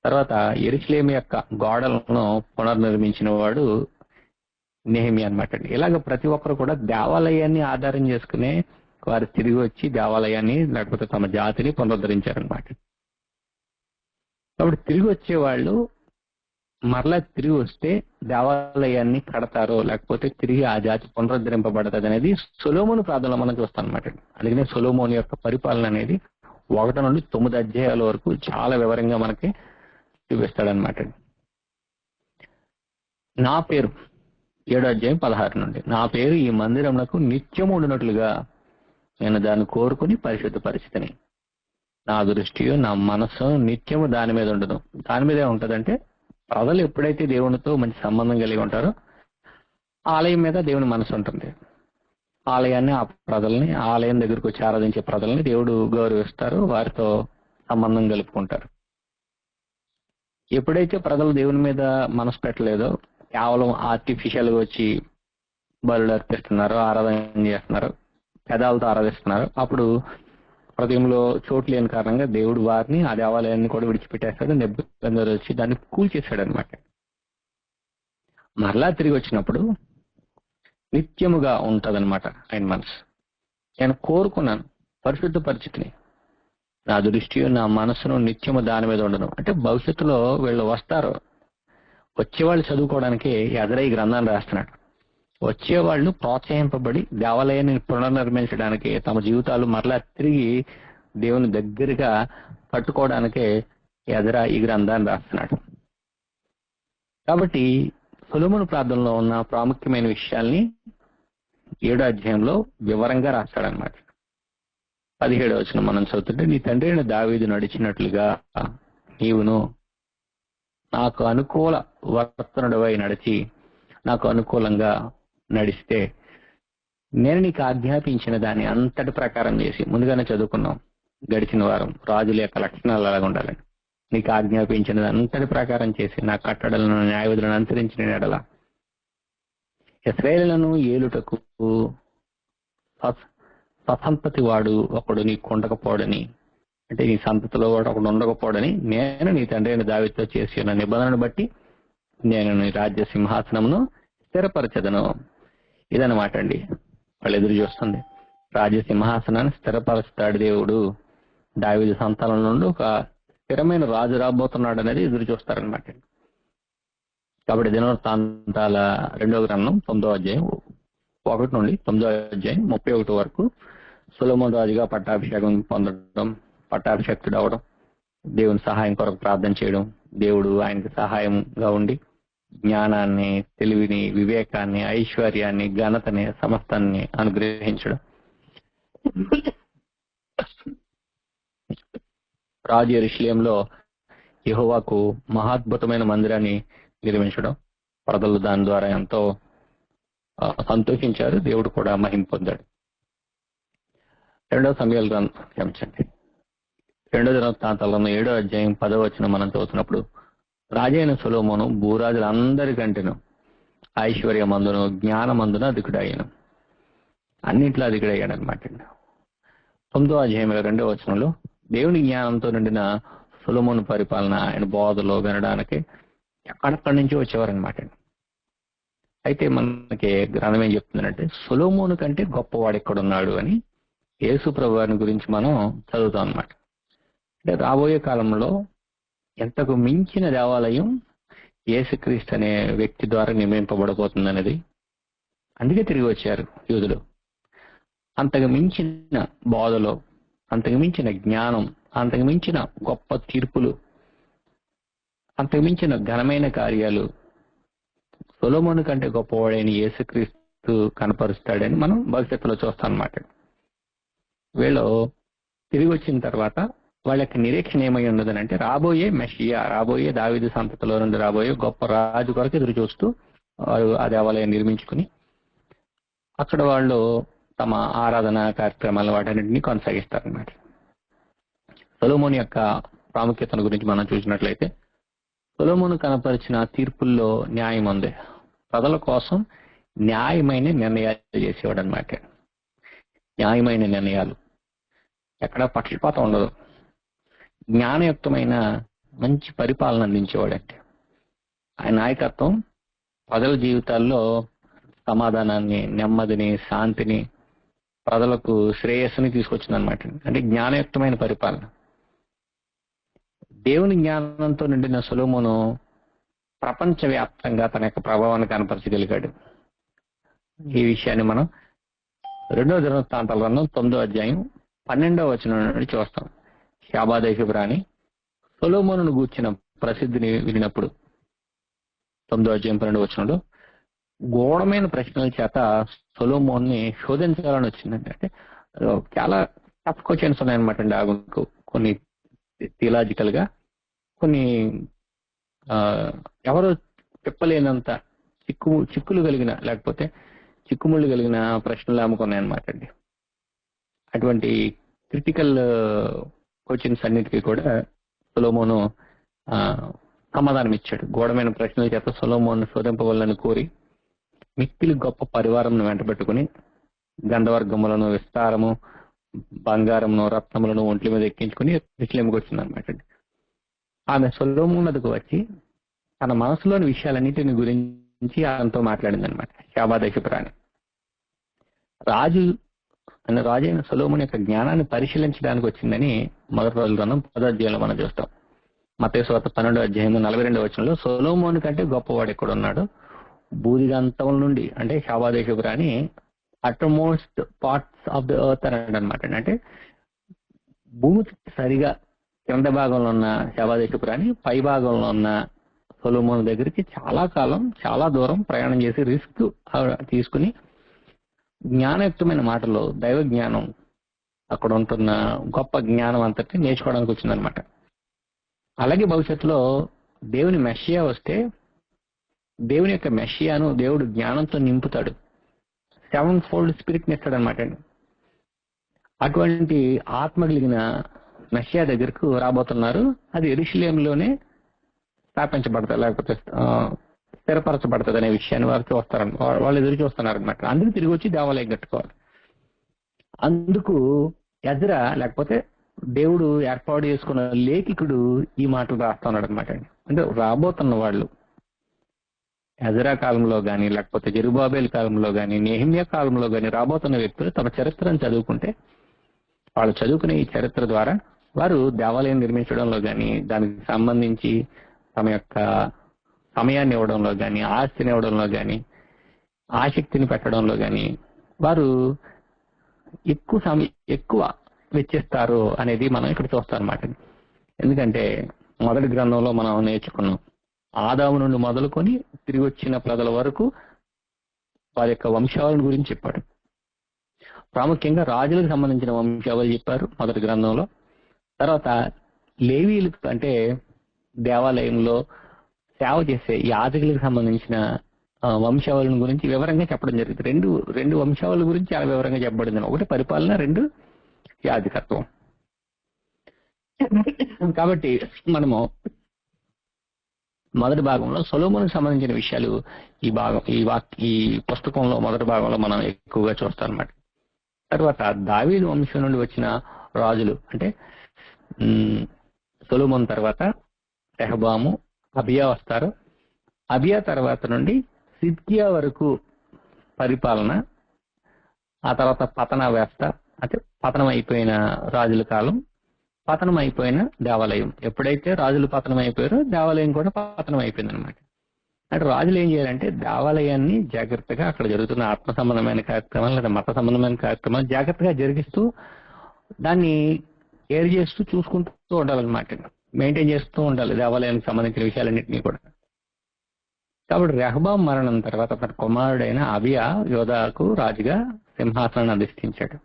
తర్వాత యెరూషలేము యొక్క గోడలను పునర్నిర్మించిన వాడు నెహెమ్యా అన్నమాట. ఇలాగ ప్రతి ఒక్కరు కూడా దేవాలయాన్ని ఆధారం చేసుకునే వారు తిరిగి వచ్చి దేవాలయాన్ని లేకపోతే తమ జాతిని పునరుద్ధరించారనమాట. కాబట్టి తిరిగి వచ్చే వాళ్ళు మరలా తిరిగి వస్తే దేవాలయాన్ని కడతారో లేకపోతే తిరిగి ఆ జాతి పునరుద్ధరింపబడతాది అనేది సొలొమోను ప్రార్థనలో మనం చూస్తాం అనమాట. అందుకనే సొలొమోను యొక్క పరిపాలన అనేది 1 నుండి 9 అధ్యాయాల వరకు చాలా వివరంగా మనకి చూపిస్తాడనమాట. నా పేరు 7:16 నుండి, నా పేరు ఈ మందిరమునకు నిత్యము ఉండినట్లుగా నేను దాన్ని కోరుకుని పరిశుద్ధపరిచితిని. నా దృష్టియు నా మనస్సు నిత్యము దాని మీద ఉండదు. దాని మీదే ఉంటదంటే ప్రజలు ఎప్పుడైతే దేవునితో మంచి సంబంధం కలిగి ఉంటారో ఆలయం మీద దేవుని మనసు ఉంటుంది. ఆలయాన్ని, ఆ ప్రజల్ని, ఆలయం దగ్గరకు వచ్చి ఆరాధించే ప్రజల్ని దేవుడు గౌరవిస్తారు, వారితో సంబంధం కలుపుకుంటారు. ఎప్పుడైతే ప్రజలు దేవుని మీద మనసు పెట్టలేదో, కేవలం ఆర్టిఫిషియల్ గా వచ్చి బలులు అర్పిస్తున్నారో, ఆరాధన చేస్తున్నారో, పెదాలతో ఆరాధిస్తున్నారో, అప్పుడు హృదయంలో చోటు లేని కారణంగా దేవుడు వారిని, ఆ దేవాలయాన్ని కూడా విడిచిపెట్టేస్తాడు. నెబుకద్నెజరు వచ్చి దాన్ని కూల్చేశాడు అనమాట. మరలా తిరిగి వచ్చినప్పుడు నిత్యముగా ఉంటదన్నమాట ఆయన మనసు. నేను కోరుకున్నాను, పరిశుద్ధ పరిస్థితిని, నా దృష్టి నా మనసును నిత్యము దాని మీద ఉండను. అంటే భవిష్యత్తులో వీళ్ళు వస్తారు, వచ్చేవాళ్ళు చదువుకోవడానికి ఎదర ఈ గ్రంథాన్ని రాస్తున్నాడు. వచ్చేవాళ్ళు ప్రోత్సహింపబడి దేవాలయాన్ని పునర్నిర్మించడానికి, తమ జీవితాలు మరలా తిరిగి దేవుని దగ్గరగా పట్టుకోవడానికే ఎదర ఈ గ్రంథాన్ని రాస్తున్నాడు. కాబట్టి సొలొమోను ప్రార్థనలో ఉన్న ప్రాముఖ్యమైన విషయాల్ని 7వ అధ్యాయంలో వివరంగా రాస్తాడనమాట. 17వ వచనం మనం చదువుతుంటే, నీ తండ్రి అయిన దావీదు నడిచినట్లుగా నీవును నాకు అనుకూల వర్తనుడవై నడిచి నాకు అనుకూలంగా నడిస్తే నేను నీకు ఆజ్ఞాపించిన దాన్ని అంతటి ప్రకారం చేసి, ముందుగానే చదువుకున్నాం గడిచిన వారం రాజుల యొక్క లక్షణాలు అలాగ ఉండాలని, నీకు ఆజ్ఞాపించిన అంతటి ప్రకారం చేసి నా కట్టడలను న్యాయ విధులను అనుసరించిన ఎడల ఇశ్రాయేలును ఏలుటకు స్వసంతతి వాడు ఒకడు నీకు ఉండకపోవడని, అంటే నీ సంతతిలో వాడు ఒకడు ఉండకపోవడని నేను నీ తండ్రి అయిన దావీదుతో చేసి ఉన్న నిబంధనను బట్టి నేను నీ రాజ్య సింహాసనమును స్థిరపరచదను. ఇదన్నమాట అండి వాళ్ళు ఎదురు చూస్తుంది. రాజ్య సింహాసనాన్ని స్థిరపరుస్తాడు దేవుడు, దావీదు సంతానం నుండి ఒక స్థిరమైన రాజు రాబోతున్నాడు అనేది ఎదురు చూస్తారనమాట. కాబట్టి దినవృత్తాంతాల 2వ గ్రంథం 9వ అధ్యాయం 1 నుండి 9వ అధ్యాయం 31 వరకు సొలొమోను రాజుగా పట్టాభిషేకం పొందడం, పట్టాభిషేక్తుడు అవడం, దేవుని సహాయం కొరకు ప్రార్థన చేయడం, దేవుడు ఆయనకు సహాయంగా ఉండి జ్ఞానాన్ని, తెలివిని, వివేకాన్ని, ఐశ్వర్యాన్ని, ఘనతని, సమస్తాన్ని అనుగ్రహించడం, రాజు యెరూషలేములో యెహోవాకు మహాద్భుతమైన మందిరాన్ని నిర్మించడం, ప్రజలు దాని ద్వారా ఎంతో సంతోషించారు, దేవుడు కూడా మహిమ పొందాడు. 2వ సమూయేలు గ్రంథం క్షమించండి 2వ దినవృత్తాంతాలను 7వ అధ్యాయం 10వ వచనం మనం చదువుతున్నప్పుడు, రాజైన సొలొమోను భూరాజులందరికంటేను ఐశ్వర్యమందును జ్ఞానమందున అధికుడయ్యాను, అన్నింటిలో అధికుడయ్యాడు అనమాట. 9వ అధ్యాయంలో 2వ వచనంలో దేవుని జ్ఞానంతో నిండిన సొలొమోను పరిపాలన, ఆయన బోధలో వినడానికి ఎక్కడెక్కడి నుంచి వచ్చేవారనమాట. అయితే మనకి గ్రంథం ఏం చెప్తుందంటే, సొలొమోను కంటే గొప్పవాడు ఎక్కడున్నాడు అని యేసు ప్రభు వారిని గురించి మనం చదువుతాం అనమాట. అంటే రాబోయే కాలంలో ఎంతకు మించిన దేవాలయం యేసుక్రీస్తు అనే వ్యక్తి ద్వారా నిర్మింపబడబోతుంది అనేది, అందుకే తిరిగి వచ్చారు యూదులు. అంతకు మించిన బోధలో, అంతకు మించిన జ్ఞానం, అంతకు మించిన గొప్ప తీర్పులు, అంతకు మించిన ఘనమైన కార్యాలు సొలొమోను కంటే గొప్పవాడైన యేసుక్రీస్తు కనపరుస్తాడని మనం భవిష్యత్తులో చూస్తాం అన్నమాట. వీళ్ళు తిరిగి వచ్చిన తర్వాత వాళ్ళ యొక్క నిరీక్షణ ఏమై ఉన్నదని అంటే, రాబోయే మెషియా, రాబోయే దావీదు సంతతిలో నుండి రాబోయే గొప్ప రాజు కొరకు ఎదురు చూస్తూ వారు ఆ దేవాలయం నిర్మించుకుని అక్కడ వాళ్ళు తమ ఆరాధన కార్యక్రమాలు వాటన్నింటినీ కొనసాగిస్తారన్నమాట. సొలొమోను యొక్క ప్రాముఖ్యతను గురించి మనం చూసినట్లయితే, సొలొమోను కనపరిచిన తీర్పుల్లో న్యాయం ఉంది. ప్రజల కోసం న్యాయమైన నిర్ణయాలు చేసేవాడు అనమాట. న్యాయమైన నిర్ణయాలు, ఎక్కడ పక్షపాతం ఉండదు, జ్ఞానయుక్తమైన మంచి పరిపాలన అందించేవాడంటే. ఆయన నాయకత్వం ప్రజల జీవితాల్లో సమాధానాన్ని, నెమ్మదిని, శాంతిని, ప్రజలకు శ్రేయస్సుని తీసుకొచ్చిందనమాట. అంటే జ్ఞానయుక్తమైన పరిపాలన. దేవుని జ్ఞానంతో నిండిన సొలొమోను ప్రపంచవ్యాప్తంగా తన యొక్క ప్రభావాన్ని కనపరచగలిగాడు. ఈ విషయాన్ని మనం 2వ దినవృత్తాంతాల గ్రంథం 9వ అధ్యాయం 12వ వచనం నుండి చూస్తాం. షాబా దేశపు రాణి సొలొమోనును గూర్చిన ప్రసిద్ధిని వినినప్పుడు 9వ అధ్యాయం 12వ వచనంలో, గూఢమైన ప్రశ్నల చేత సొలొమోన్ని శోధించాలని వచ్చిందండి. అంటే చాలా టఫ్ క్వశ్చన్స్ ఉన్నాయన్నమాట అండి. ఆమెకు కొన్ని థియలాజికల్ గా, కొన్ని ఎవరు చెప్పలేనంత చిక్కులు కలిగిన, లేకపోతే చిక్కుముళ్ళు కలిగిన ప్రశ్నలు ఆమెకున్నాయన్నమాట అండి. అటువంటి క్రిటికల్ క్వశ్చన్స్ అన్నిటికీ కూడా సొలొమోను సమాధానం ఇచ్చాడు. గూఢమైన ప్రశ్నల చేత సొలొమోను శోధింపవలని కోరి మిక్కిలి గొప్ప పరివారంను వెంటబెట్టుకుని గంధవర్గములను, విస్తారము, బంగారమును, రత్నములను ఒంట్ల మీద ఎక్కించుకుని యెరూషలేముకు వచ్చింది అనమాట. ఆమె సొలొమోను వద్దకు వచ్చి తన మనసులోని విషయాలన్నింటిని గురించి ఆయనతో మాట్లాడింది అనమాట. శాబాదేశపు రాణి రాజు అయిన సొలొమోను యొక్క జ్ఞానాన్ని పరిశీలించడానికి వచ్చిందని మొదటి రోజుల గ్రంథం 10వ అధ్యాయంలో మనం చూస్తాం. మత్తయి సువార్త 12వ అధ్యాయం 42వ వచనంలో సొలొమోను కంటే గొప్పవాడు ఎక్కడ ఉన్నాడు, బూదిగంతముల నుండి, అంటే శాబాదేశపు రాణి uttermost parts of the earth అని అనమాట. అంటే భూమి సరిగా కింద భాగంలో ఉన్న శాబాదేశపు రాణి పై భాగంలో ఉన్న సొలొమోను దగ్గరికి చాలా కాలం, చాలా దూరం ప్రయాణం చేసి రిస్క్ తీసుకుని జ్ఞానయుక్తమైన మాటలో దైవ జ్ఞానం, అక్కడ ఉంటున్న గొప్ప జ్ఞానం అంతటి నేర్చుకోవడానికి వచ్చిందనమాట. అలాగే భవిష్యత్తులో దేవుని మెస్సియా వస్తే దేవుని యొక్క మెస్సియాను దేవుడు జ్ఞానంతో నింపుతాడు, 7 fold స్పిరిట్ ఇస్తాడు అనమాట. అటువంటి ఆత్మ కలిగిన మెస్సియా దగ్గరకు రాబోతున్నారు. అది యెరూషలేములోనే స్థాపించబడతారు, లేకపోతే స్థిరపరచబడుతుంది అనే విషయాన్ని వారు చూస్తారు, వాళ్ళు ఎదురు చూస్తున్నారు అనమాట. అందుకు తిరిగి వచ్చి దేవాలయం కట్టుకోవాలి. అందుకు ఎజ్రా, లేకపోతే దేవుడు ఏర్పాటు చేసుకున్న లేఖికుడు ఈ మాటలు రాస్తా ఉన్నాడు అనమాట. అంటే రాబోతున్న వాళ్ళు ఎజ్రా కాలంలో కానీ, లేకపోతే జెరుబ్బాబెల్ కాలంలో కానీ, నెహెమ్యా కాలంలో కానీ రాబోతున్న వ్యక్తులు తమ చరిత్రను చదువుకుంటే, వాళ్ళు చదువుకునే ఈ చరిత్ర ద్వారా వారు దేవాలయం నిర్మించడంలో కానీ, దానికి సంబంధించి తమ యొక్క సమయాన్ని ఇవ్వడంలో కానీ, ఆస్తిని ఇవ్వడంలో కానీ, ఆసక్తిని పెట్టడంలో కానీ వారు ఎక్కువ వెచ్చిస్తారు అనేది మనం ఇక్కడ చూస్తాం అన్నమాట. ఎందుకంటే మొదటి గ్రంథంలో మనం నేర్చుకున్నాం, ఆదాము నుండి మొదలుకొని తిరిగి వచ్చిన ప్రజల వరకు వారి యొక్క వంశావళిని గురించి చెప్పాడు. ప్రాముఖ్యంగా రాజులకు సంబంధించిన వంశావళి చెప్పారు మొదటి గ్రంథంలో. తర్వాత లేవీలకు, అంటే దేవాలయంలో సేవ చేసే యాజకులకు సంబంధించిన వంశావళిని గురించి వివరంగా చెప్పడం జరిగింది. రెండు వంశావళి గురించి చాలా వివరంగా చెప్పబడింది. ఒకటి పరిపాలన, 2 యాజకత్వం. కాబట్టి మనము మొదటి భాగంలో సొలొమోనుకు సంబంధించిన విషయాలు ఈ పుస్తకంలో మొదటి భాగంలో మనం ఎక్కువగా చూస్తాం అన్నమాట. తర్వాత దావీదు వంశం నుండి వచ్చిన రాజులు, అంటే సొలొమోను తర్వాత రెహబాము, అబియా వస్తారు. అబియా తర్వాత నుండి సిద్కియా వరకు పరిపాలన, ఆ తర్వాత పతన వ్యవస్థ, అంటే పతనం అయిపోయిన రాజుల కాలం, పతనం అయిపోయిన దేవాలయం. ఎప్పుడైతే రాజులు పతనం అయిపోయారో దేవాలయం కూడా పతనం అయిపోయింది అనమాట. అంటే రాజులు ఏం చేయాలంటే దేవాలయాన్ని జాగ్రత్తగా, అక్కడ జరుగుతున్న ఆత్మ సంబంధమైన కార్యక్రమాలు లేదా మత సంబంధమైన కార్యక్రమాలు జాగ్రత్తగా జరిగిస్తూ దాన్ని కేర్ చేస్తూ చూసుకుంటూ ఉండాలన్నమాట. మెయింటైన్ చేస్తూ ఉండాలి దేవాలయానికి సంబంధించిన విషయాలన్నింటినీ కూడా. కాబట్టి రెహబాం మరణం తర్వాత తన కుమారుడైన అబియా యోధాకు రాజుగా సింహాసనాన్ని అధిష్ఠించాడు.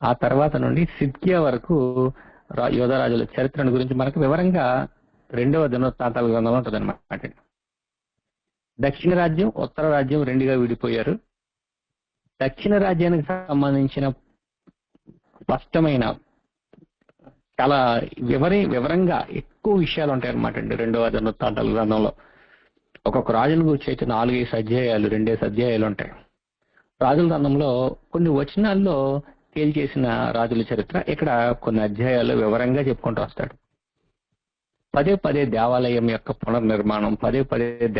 ఆ తర్వాత నుండి సిద్కియా వరకు యోధా రాజుల చరిత్రను గురించి మనకు వివరంగా 2వ దినవృత్తాంతాల గ్రంథంలో ఉంటుంది అనమాట. దక్షిణ రాజ్యం, ఉత్తర రాజ్యం 2గా విడిపోయారు. దక్షిణ రాజ్యానికి సంబంధించిన స్పష్టమైన చాలా వివరంగా ఎక్కువ విషయాలు ఉంటాయి అనమాట అండి 2వ దినవృత్తాంతాల గ్రంథంలో. ఒక్కొక్క రాజుల గురించి అయితే 4-5 అధ్యాయాలు, 2 అధ్యాయాలు ఉంటాయి. రాజుల గ్రంథంలో కొన్ని వచనాల్లో తేల్చేసిన రాజుల చరిత్ర ఇక్కడ కొన్ని అధ్యాయాలు వివరంగా చెప్పుకుంటూ వస్తాడు. పదే దేవాలయం యొక్క పునర్నిర్మాణం, పదే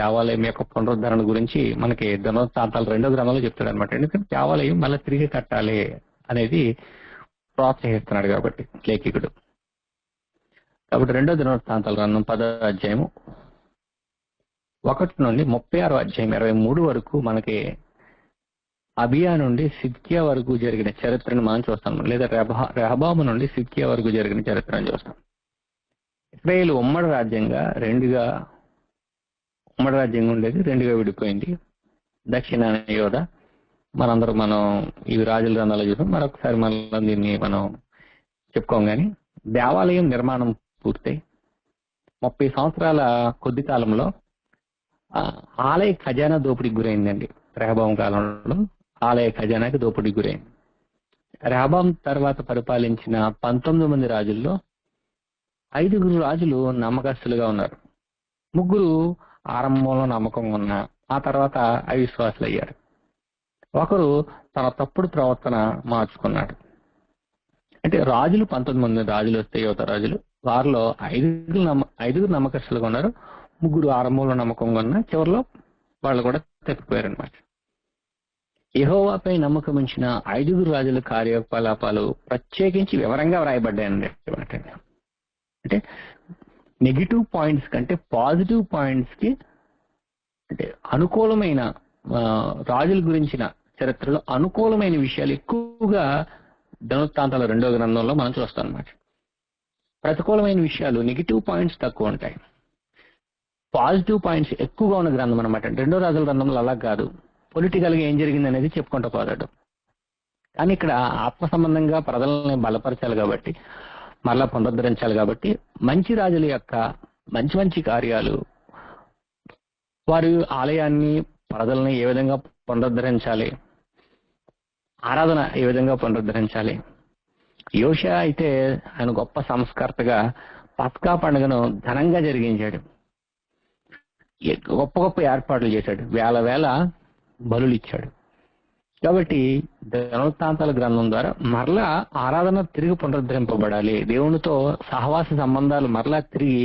దేవాలయం యొక్క పునరుద్ధరణ గురించి మనకి దినవృత్తాంతాలు 2వ గ్రంథంలో చెప్తాడు అనమాట. ఎందుకంటే దేవాలయం మళ్ళీ తిరిగి కట్టాలి అనేది ప్రోత్సహిస్తున్నాడు కాబట్టి లేఖికుడు. కాబట్టి 2వ దినవృత్తాంతాల గ్రంథం 10వ అధ్యాయము 1 నుండి 36వ అధ్యాయం 23 వరకు మనకి అబియా నుండి సిద్కియా వరకు జరిగిన చరిత్రను మనం చూస్తాం, లేదా రెహబాము నుండి సిద్కియా వరకు జరిగిన చరిత్రను చూస్తాం. ఇశ్రాయేలు ఉమ్మడి రాజ్యంగా ఉండేది 2గా విడిపోయింది. దక్షిణాన యోధ. మనం ఈ రాజుల గ్రంథాలు చూద్దాం. మరొకసారి మళ్ళీ దీన్ని మనం చెప్పుకోం. కానీ దేవాలయం నిర్మాణం పూర్తయి 30 సంవత్సరాల కొద్ది కాలంలో ఆలయ ఖజానా దోపిడీకి గురైందండి. రెహబాం కాలంలో ఆలయ ఖజానాకి దోపిడీకి గురైంది. రెహబాం తర్వాత పరిపాలించిన 19 మంది రాజుల్లో 5 రాజులు నమ్మకస్తులుగా ఉన్నారు. 3 ఆరంభంలో నమ్మకంగా ఉన్న ఆ తర్వాత అవిశ్వాసులు అయ్యారు. ఒకరు తన తప్పుడు ప్రవర్తన మార్చుకున్నాడు. అంటే రాజులు 19 మంది రాజులు వస్తే యువత రాజులు, వారిలో 5 నమ్మకస్తులుగా ఉన్నారు. 3 ఆరంభంలో నమ్మకంగా ఉన్న చివరిలో వాళ్ళు కూడా తప్పిపోయారు అనమాట. యెహోవాపై నమ్మకం ఉంచిన 5 రాజుల కార్యకలాపాలు ప్రత్యేకించి వివరంగా వ్రాయబడ్డాయండి. అంటే నెగిటివ్ పాయింట్స్ కంటే పాజిటివ్ పాయింట్స్ కి, అంటే అనుకూలమైన రాజుల గురించిన చరిత్రలో అనుకూలమైన విషయాలు ఎక్కువగా దినవృత్తాంతాల 2వ గ్రంథంలో మనం చూస్తాం అన్నమాట. ప్రతికూలమైన విషయాలు, నెగిటివ్ పాయింట్స్ తక్కువ ఉంటాయి, పాజిటివ్ పాయింట్స్ ఎక్కువగా ఉన్న గ్రంథం అనమాట. 2వ రాజుల గ్రంథంలో అలా కాదు, పొలిటికల్ గా ఏం జరిగింది అనేది చెప్పుకుంటూ పోతాడు. కానీ ఇక్కడ ఆత్మ సంబంధంగా ప్రజల్ని బలపరచాలి కాబట్టి, మరలా పునరుద్ధరించాలి కాబట్టి, మంచి రాజుల యొక్క మంచి మంచి కార్యాలు, వారి ఆలయాన్ని ప్రజల్ని ఏ విధంగా పునరుద్ధరించాలి, ఆరాధన ఏ విధంగా పునరుద్ధరించాలి. యోషియా అయితే ఆయన గొప్ప సంస్కర్తగా పస్కా పండుగను ఘనంగా జరిగించాడు. గొప్ప గొప్ప ఏర్పాట్లు చేశాడు, వేల బలులు ఇచ్చాడు. కాబట్టి దినవృత్తాంతాల గ్రంథం ద్వారా మరలా ఆరాధన తిరిగి పునరుద్ధరింపబడాలి, దేవునితో సహవాస సంబంధాలు మరలా తిరిగి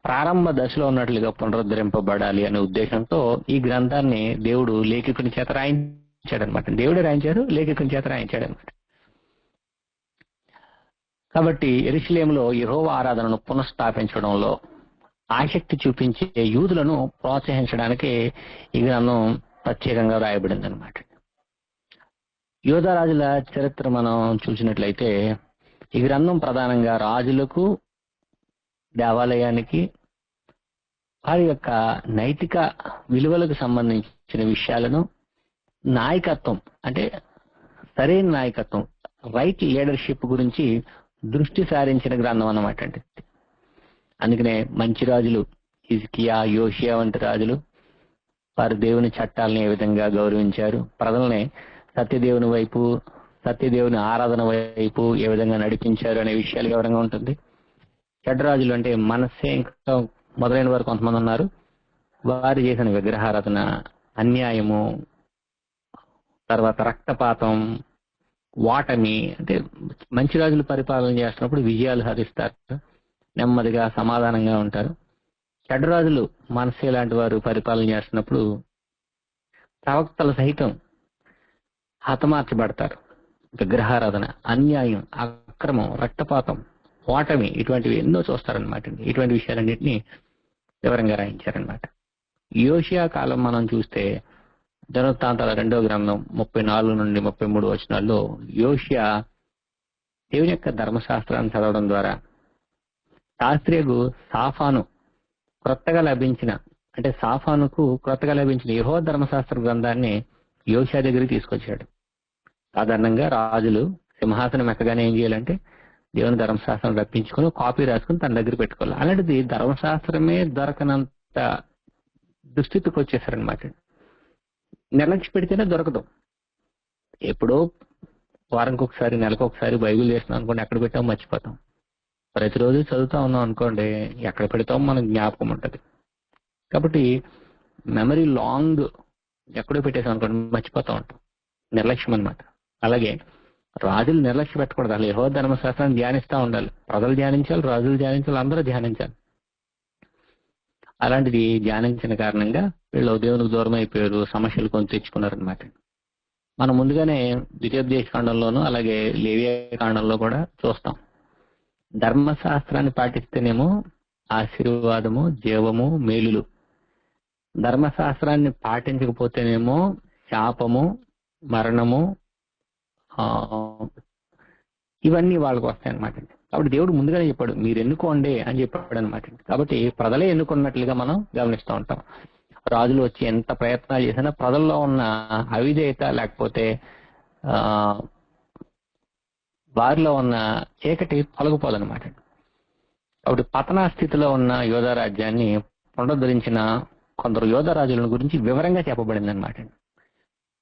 ప్రారంభ దశలో ఉన్నట్లుగా పునరుద్ధరింపబడాలి అనే ఉద్దేశంతో ఈ గ్రంథాన్ని దేవుడు లేఖకుని చేత రాయించాడనమాట. దేవుడే రాయించారు, లేఖకుని చేత రాయించాడనమాట. కాబట్టి యెరూషలేములో యెహోవా ఆరాధనను పునఃస్థాపించడంలో ఆసక్తి చూపించే యూదులను ప్రోత్సహించడానికి ఈ గ్రంథం ప్రత్యేకంగా రాయబడింది అనమాట. యూదా రాజుల చరిత్ర మనం చూసినట్లయితే ఈ గ్రంథం ప్రధానంగా రాజులకు, దేవాలయానికి, వారి యొక్క నైతిక విలువలకు సంబంధించిన విషయాలను, నాయకత్వం అంటే సరైన నాయకత్వం, రైట్ లీడర్షిప్ గురించి దృష్టి సారించిన గ్రంథం అన్నమాట అండి. అందుకనే మంచి రాజులు హిజ్కియా, యోషియా వంటి రాజులు వారు దేవుని చట్టాలను ఏ విధంగా గౌరవించారు, ప్రజల్ని సత్యదేవుని వైపు, సత్యదేవుని ఆరాధన వైపు ఏ విధంగా నడిపించారు అనే విషయాలు వివరంగా ఉంటుంది. చెడ్డరాజులు అంటే మనస్సే, ఇంకా మొదలైన వారు కొంతమంది ఉన్నారు, వారు చేసిన విగ్రహారాధన, అన్యాయము, తర్వాత రక్తపాతం, వాటమి. అంటే మంచి రాజులు పరిపాలన చేస్తున్నప్పుడు విజయాలు సాధిస్తారు, నెమ్మదిగా సమాధానంగా ఉంటారు. చెడ్డరాజులు మనస్సే లాంటి వారు పరిపాలన చేస్తున్నప్పుడు ప్రవక్తలు సహితం హతమార్చబడతారు. విగ్రహారాధన, అన్యాయం, అక్రమం, రక్తపాతం, ఓటమి, ఇటువంటివి ఎన్నో చూస్తారనమాట. ఇటువంటి విషయాలన్నింటినీ వివరంగా రాయించారనమాట. యోషియా కాలం మనం చూస్తే దినవృత్తాంతాల 2వ గ్రంథం 34 నుండి 33 వచనాల్లో యోషియా దేవుని యొక్క ధర్మశాస్త్రాన్ని చదవడం ద్వారా శాస్త్రియకు సాఫాను క్రొత్తగా లభించిన యెహోవా ధర్మశాస్త్ర గ్రంథాన్ని యోషియా దగ్గరికి తీసుకొచ్చాడు. సాధారణంగా రాజులు సింహాసనం ఎక్కగానే ఏం చేయాలంటే దేవుని ధర్మశాస్త్రం రప్పించుకుని కాపీ రాసుకుని తన దగ్గర పెట్టుకోవాలి. అలాంటిది ధర్మశాస్త్రమే దొరకనంత దుస్థితికి వచ్చేసారనమాట. నిర్లక్ష్య పెడితేనే దొరకదు. ఎప్పుడో వారానికి ఒకసారి, నెలకు ఒకసారి బైబిల్ చేస్తున్నాం అనుకోండి, ఎక్కడ పెట్టాం మర్చిపోతాం. ప్రతిరోజు చదువుతా ఉన్నాం అనుకోండి, ఎక్కడ పెడతాం మనకు జ్ఞాపకం ఉంటుంది. కాబట్టి మెమరీ లాంగ్ ఎక్కడో పెట్టేసాం అనుకోండి, మర్చిపోతా ఉంటాం. నిర్లక్ష్యం అనమాట. అలాగే రాజులు నిర్లక్ష్య పెట్టకూడదు, అసలు యెహోవా ధర్మశాస్త్రాన్ని ధ్యానిస్తూ ఉండాలి. ప్రజలు ధ్యానించాలి, రాజులు ధ్యానించాలి, అందరూ ధ్యానించాలి. అలాంటిది ధ్యానించిన కారణంగా వీళ్ళు దేవునికి దూరం అయిపోయారు, సమస్యలు కొని తెచ్చుకున్నారనమాట. మనం ముందుగానే ద్వితీయోపదేశ కాండంలోనూ అలాగే లేవియా కాండంలో కూడా చూస్తాం. ధర్మశాస్త్రాన్ని పాటిస్తేనేమో ఆశీర్వాదము, జీవము, మేలులు. ధర్మశాస్త్రాన్ని పాటించకపోతేనేమో శాపము, మరణము, ఇవన్నీ వాళ్ళకు వస్తాయన్నమాట. కాబట్టి దేవుడు ముందుగానే చెప్పాడు, మీరు ఎన్నుకోండి అని చెప్పాడు అనమాట. కాబట్టి ప్రజలే ఎన్నుకున్నట్లుగా మనం గమనిస్తూ ఉంటాం. రాజులు వచ్చి ఎంత ప్రయత్నాలు చేసినా ప్రజల్లో ఉన్న అవిధేయత లేకపోతే ఆ వారిలో ఉన్న చీకటి తొలగిపోదన్నమాట. కాబట్టి పతనా స్థితిలో ఉన్న యోధా రాజ్యాన్ని పునరుద్ధరించిన కొందరు యోధా రాజుల గురించి వివరంగా చెప్పబడింది అనమాట.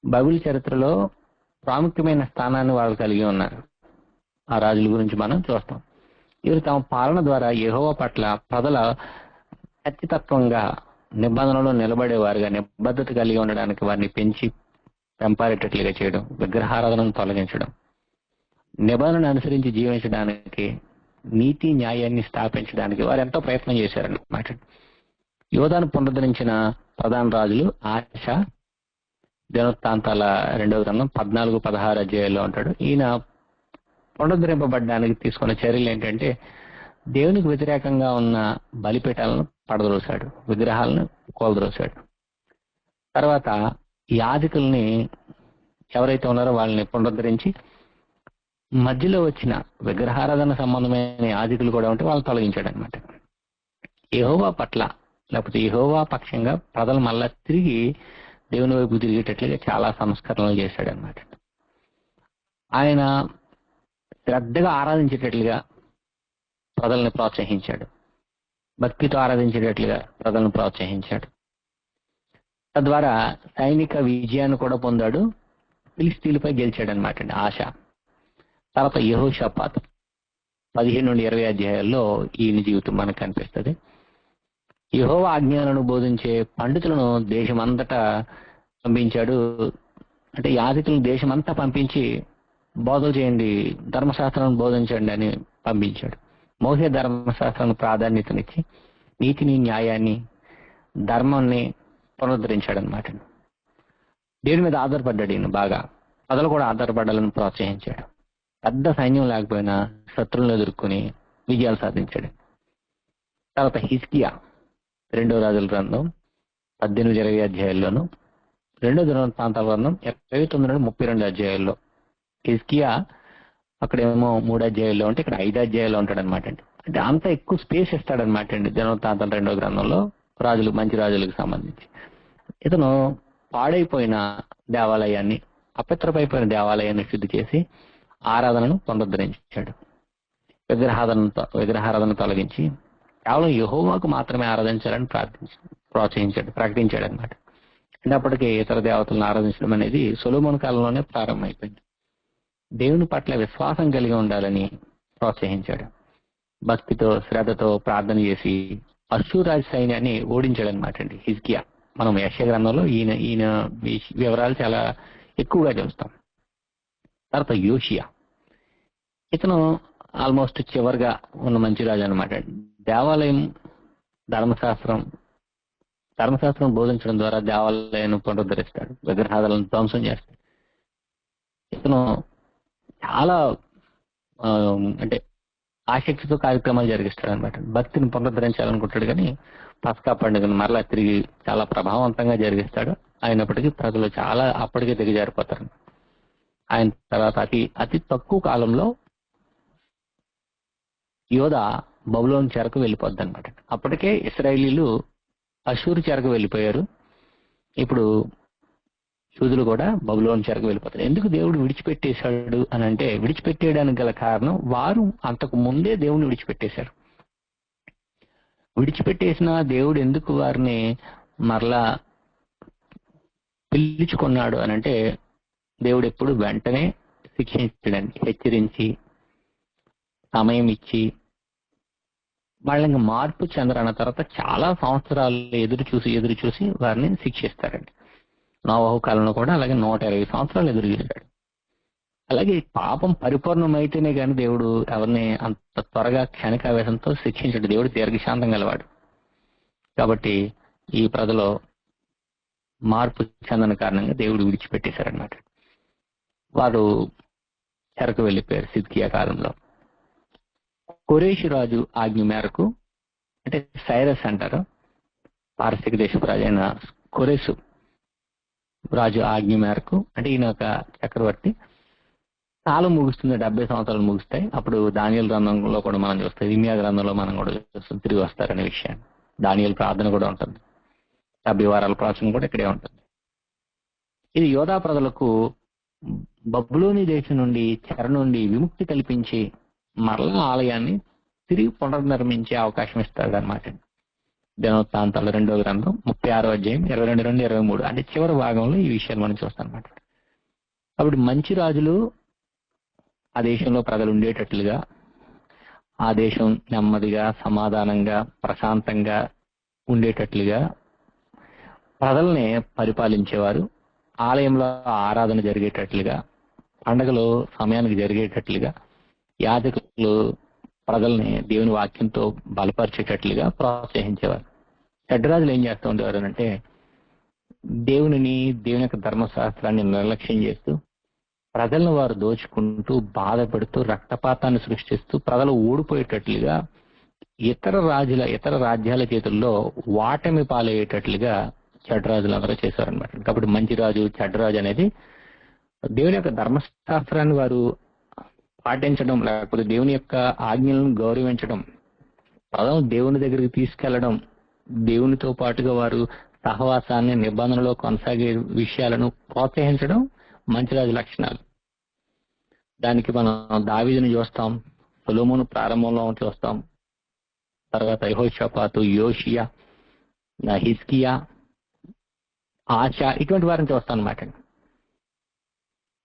బైబిల్ చరిత్రలో ప్రాముఖ్యమైన స్థానాన్ని వాళ్ళు కలిగి ఉన్నారు. ఆ రాజుల గురించి మనం చూస్తాం. వీరు తమ పాలన ద్వారా యెహోవా పట్ల ప్రజల ఖచ్చితత్వంగా నిబంధనలో నిలబడేవారుగా, నిబద్ధత కలిగి ఉండడానికి వారిని పెంచి పెంపారేటట్లుగా చేయడం, విగ్రహారాధనను తొలగించడం, నిబంధనను అనుసరించి జీవించడానికి, నీతి న్యాయాన్ని స్థాపించడానికి వారు ఎంతో ప్రయత్నం చేశారన్నమాట. యోధాను పునరుద్ధరించిన ప్రధాన రాజులు ఆశ, దినవృత్తాంతాల 2వ గ్రంథం 14-16 అధ్యాయాల్లో ఉంటాడు. ఈయన పునరుద్ధరింపబడడానికి తీసుకున్న చర్యలు ఏంటంటే దేవునికి వ్యతిరేకంగా ఉన్న బలిపీఠాలను పడద్రోశాడు, విగ్రహాలను కోలద్రోశాడు. తర్వాత యాజకుల్ని ఎవరైతే ఉన్నారో వాళ్ళని పునరుద్ధరించి మధ్యలో వచ్చిన విగ్రహారాధన సంబంధమైన యాజకులు కూడా ఉంటే వాళ్ళు తొలగించాడు అనమాట. యెహోవా పట్ల లేకపోతే యెహోవా పక్షంగా ప్రజలు మళ్ళా తిరిగి దేవుని వైపు తిరిగేటట్లుగా చాలా సంస్కరణలు చేశాడు అనమాట. ఆయన శ్రద్ధగా ఆరాధించేటట్లుగా ప్రజల్ని ప్రోత్సహించాడు, భక్తితో ఆరాధించేటట్లుగా ప్రజలను ప్రోత్సహించాడు. తద్వారా సైనిక విజయాన్ని కూడా పొందాడు, ఫిలిస్తీన్లపై గెలిచాడు అనమాట ఆశ. తర్వాత యెహోషాపాతు 15-20 అధ్యాయాల్లో ఈయన జీవితం మనకు కనిపిస్తుంది. యెహోవా ఆజ్ఞలను బోధించే పండితులను దేశమంతటా పంపించాడు. అంటే యాజకులను దేశమంతా పంపించి బోధలు చేయండి, ధర్మశాస్త్రాన్ని బోధించండి అని పంపించాడు. మోసే ధర్మశాస్త్రానికి ప్రాధాన్యతనిచ్చి నీతిని, న్యాయాన్ని, ధర్మాన్ని పునరుద్ధరించాడు అనమాట. దేవుని మీద ఆధారపడ్డాడు ఈయన బాగా. ప్రజలు కూడా ఆధారపడాలని ప్రోత్సహించాడు. పెద్ద సైన్యం లేకపోయినా శత్రువులను ఎదుర్కొని విజయాలు సాధించాడు. తర్వాత హిజ్కియా 2వ రాజుల గ్రంథం 18-20 అధ్యాయాల్లోను, 2వ దినవృత్తాంతాల గ్రంథం 29-32 అధ్యాయాల్లో. హిజ్కియా అక్కడేమో 3 అధ్యాయాల్లో ఉంటే ఇక్కడ 5 అధ్యాయాల్లో ఉంటాడు అనమాట. అంటే అంత ఎక్కువ స్పేస్ ఇస్తాడనమాట అండి దినవృత్తాంతాల 2వ గ్రంథంలో రాజులు, మంచి రాజులకు సంబంధించి. ఇతను పాడైపోయిన దేవాలయాన్ని, అపవిత్రమైపోయిన దేవాలయాన్ని శుద్ధి చేసి ఆరాధనను పునరుద్ధరించాడు. విగ్రహారాధన తొలగించి కేవలం యెహోవాకు మాత్రమే ఆరాధించాలని ప్రకటించాడు అనమాట. అంటే అప్పటికి ఇతర దేవతలను ఆరాధించడం అనేది సొలొమోను కాలంలోనే ప్రారంభమైపోయింది. దేవుని పట్ల విశ్వాసం కలిగి ఉండాలని ప్రోత్సహించాడు. భక్తితో, శ్రద్ధతో ప్రార్థన చేసి అష్షూరాజు సైన్యాన్ని ఓడించాడు అనమాట అండి హిజ్కియా. మనం యెషయా గ్రంథంలో ఈయన వివరాలు చాలా ఎక్కువగా చూస్తాం. తర్వాత యోషియా, ఇతను ఆల్మోస్ట్ చివరిగా ఉన్న మంచి రాజు అనమాట. దేవాలయం, ధర్మశాస్త్రం బోధించడం ద్వారా దేవాలయాన్ని పునరుద్ధరిస్తాడు, విగ్రహాలను ధ్వంసం చేస్తాడు. ఇతను చాలా అంటే ఆసక్తితో కార్యక్రమాలు జరిగిస్తాడు అనమాట. భక్తిని పునరుద్ధరించాలనుకుంటాడు కానీ పస్కా పండుగను మరలా తిరిగి చాలా ప్రభావవంతంగా జరిగిస్తాడు. అయినప్పటికీ ప్రజలు చాలా అప్పటికే దిగజారిపోతారు. ఆయన తర్వాత అతి తక్కువ కాలంలో యోధా బబులోను చెరకు వెళ్ళిపోద్ది అనమాట. అప్పటికే ఇశ్రాయేలీలు అషూరు చెరకు వెళ్ళిపోయారు. ఇప్పుడు యూదులు కూడా బబులోను చెరకు వెళ్ళిపోతారు. ఎందుకు దేవుడు విడిచిపెట్టేశాడు అని అంటే, విడిచిపెట్టేయడానికి గల కారణం వారు అంతకు ముందే దేవుని విడిచిపెట్టేశారు. విడిచిపెట్టేసిన దేవుడు ఎందుకు వారిని మరలా పిలుచుకున్నాడు అని అంటే, దేవుడు ఎప్పుడు వెంటనే శిక్షించడండి, హెచ్చరించి సమయం ఇచ్చి వాళ్ళకి మార్పు చెందరన్న తర్వాత చాలా సంవత్సరాలు ఎదురు చూసి వారిని శిక్షిస్తారండి. నోవహు కాలంలో కూడా అలాగే 120 సంవత్సరాలు ఎదురు చూశాడు. అలాగే పాపం పరిపూర్ణమైతేనే కానీ దేవుడు ఎవరిని అంత త్వరగా క్షణికావేశంతో శిక్షించాడు. దేవుడు దీర్ఘశాంతం గలవాడు. కాబట్టి ఈ ప్రజలో మార్పు చెందని కారణంగా దేవుడు విడిచిపెట్టేశారనమాట. వారు చెరకు వెళ్ళిపోయారు సిద్కియా కాలంలో. కొరేషు రాజు ఆజ్ఞ మేరకు, అంటే సైరస్ అంటారు, పారసిక దేశపు రాజు అయిన కొరేసు రాజు ఆజ్ఞ మేరకు, అంటే ఈయన ఒక చక్రవర్తి, కాలం ముగుస్తుంది, 70 సంవత్సరాలు ముగుస్తాయి. అప్పుడు దానియేలు గ్రంథంలో కూడా మనం చూస్తాం, ఇర్మియా గ్రంథంలో మనం కూడా చూస్తాం, తిరిగి వస్తారనే విషయాన్ని. దానియేలు ప్రార్థన కూడా ఉంటుంది. 70 వారాల ప్రవచనం కూడా ఇక్కడే ఉంటుంది. ఇది యోధా ప్రజలకు బబులోని దేశం నుండి చెర నుండి విముక్తి కల్పించి మరలా ఆలయాన్ని తిరిగి పునర్నిర్మించే అవకాశం ఇస్తాడు అనమాట. దినవృత్తాంతాలు 2వ గ్రంథం 36వ అధ్యాయం 22 నుండి 23, అంటే చివరి భాగంలో ఈ విషయాలు మనం చూస్తాం అనమాట. కాబట్టి మంచి రాజులు ఆ దేశంలో ప్రజలు ఉండేటట్లుగా, ఆ దేశం నెమ్మదిగా సమాధానంగా ప్రశాంతంగా ఉండేటట్లుగా ప్రజల్ని పరిపాలించేవారు. ఆలయంలో ఆరాధన జరిగేటట్లుగా, పండగలు సమయానికి జరిగేటట్లుగా, యాజకులు ప్రజల్ని దేవుని వాక్యంతో బలపరిచేటట్లుగా ప్రోత్సహించేవారు. చెడ్డరాజులు ఏం చేస్తూ ఉండేవారు అంటే దేవుని యొక్క ధర్మశాస్త్రాన్ని నిర్లక్ష్యం చేస్తూ ప్రజలను వారు దోచుకుంటూ బాధపడుతూ రక్తపాతాన్ని సృష్టిస్తూ ప్రజలు ఓడిపోయేటట్లుగా ఇతర రాజ్యాల చేతుల్లో వాటమి పాలయ్యేటట్లుగా చెడ్డరాజులు అందరూ చేశారనమాట. కాబట్టి మంచి రాజు చెడ్డరాజు అనేది దేవుని యొక్క ధర్మశాస్త్రాన్ని వారు పాటించడం, లేకపోతే దేవుని యొక్క ఆజ్ఞలను గౌరవించడం, ప్రజలు దేవుని దగ్గరికి తీసుకెళ్లడం, దేవునితో పాటుగా వారు సహవాసాన్ని నిబంధనలో కొనసాగే విషయాలను ప్రోత్సహించడం మంచి రాజు లక్షణాలు. దానికి మనం దావీదుని చూస్తాం, సొలొమోను ప్రారంభంలో చూస్తాం, తర్వాత యెహోషాపాతు, యోషియా, హిజ్కియా, ఆశా, ఇటువంటి వారిని చూస్తాం అనమాట.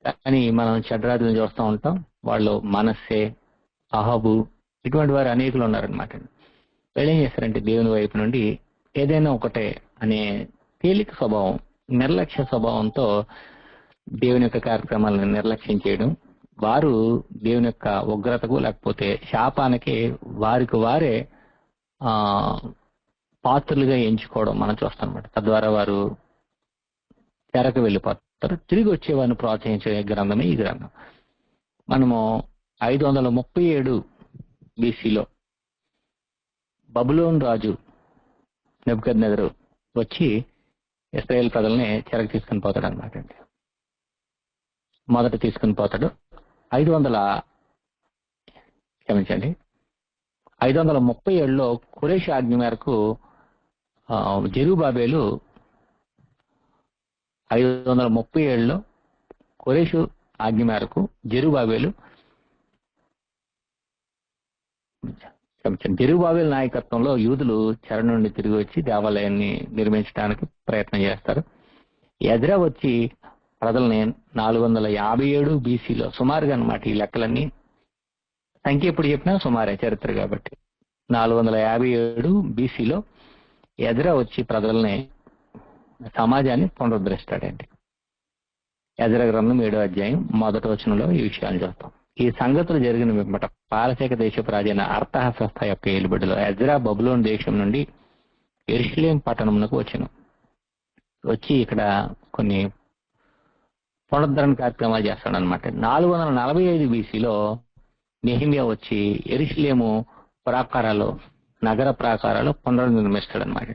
కానీ మనం చెడ్డరాజులను చూస్తూ ఉంటాం. వాళ్ళు మనస్సే, అహాబు, ఇటువంటి వారు అనేకులు ఉన్నారనమాట. వీళ్ళు ఏం చేస్తారంటే దేవుని వైపు నుండి ఏదైనా ఒకటే అనే తేలిక స్వభావం, నిర్లక్ష్య స్వభావంతో దేవుని యొక్క కార్యక్రమాలను నిర్లక్ష్యం చేయడం, వారు దేవుని యొక్క ఉగ్రతకు లేకపోతే శాపానికి వారికి వారే పాత్రలుగా ఎంచుకోవడం మనం చూస్తాం అనమాట. తద్వారా వారు తెరకు వెళ్ళిపోతారు. తిరిగి వచ్చేవారిని ప్రోత్సహించే గ్రంథమే ఈ గ్రంథం. మనము 537 BCలో బబులోను రాజు నెబుకద్నెజరు వచ్చి ఇశ్రాయేల్ ప్రజల్ని చెరకు తీసుకుని పోతాడు అనమాట. మొదట తీసుకుని పోతాడు. 537లో ఖురేషు ఆజ్ఞ మేరకు జెరుబ్బాబెలు 537లో ఖురేషు ఆజ్ఞ మేరకు జెరుబ్బాబెలు నాయకత్వంలో యూదులు చెర నుండి తిరిగి వచ్చి దేవాలయాన్ని నిర్మించడానికి ప్రయత్నం చేస్తారు. ఎజ్రా వచ్చి ప్రజల్ని 457 BCలో సుమారుగా అన్నమాట. ఈ లెక్కలన్నీ సంఖ్య ఎప్పుడు చెప్పినా సుమారే, చరిత్ర కాబట్టి. 457 BCలో ఎజ్రా వచ్చి ప్రజల్ని, సమాజాన్ని పునరుద్ధరిస్తాడండి. ఎజ్రా గ్రంథం 7వ అధ్యాయం 1వ వచనంలో ఈ విషయాన్ని చూస్తాం. ఈ సంగతులు జరిగిన వెంబట పారసీక దేశపు రాజైన అర్తహషస్త యొక్క ఏలుబడిలో ఎజ్రా బబులోను దేశం నుండి యెరూషలేం పట్టణమునకు వచ్చి ఇక్కడ కొన్ని పునరుద్ధరణ కార్యక్రమాలు చేస్తాడు అనమాట. 445 BCలో నెహెమ్యా వచ్చి యెరూషలేము ప్రాకారాలు, నగర ప్రాకారాలు పునర్నిర్మిస్తాడు అనమాట.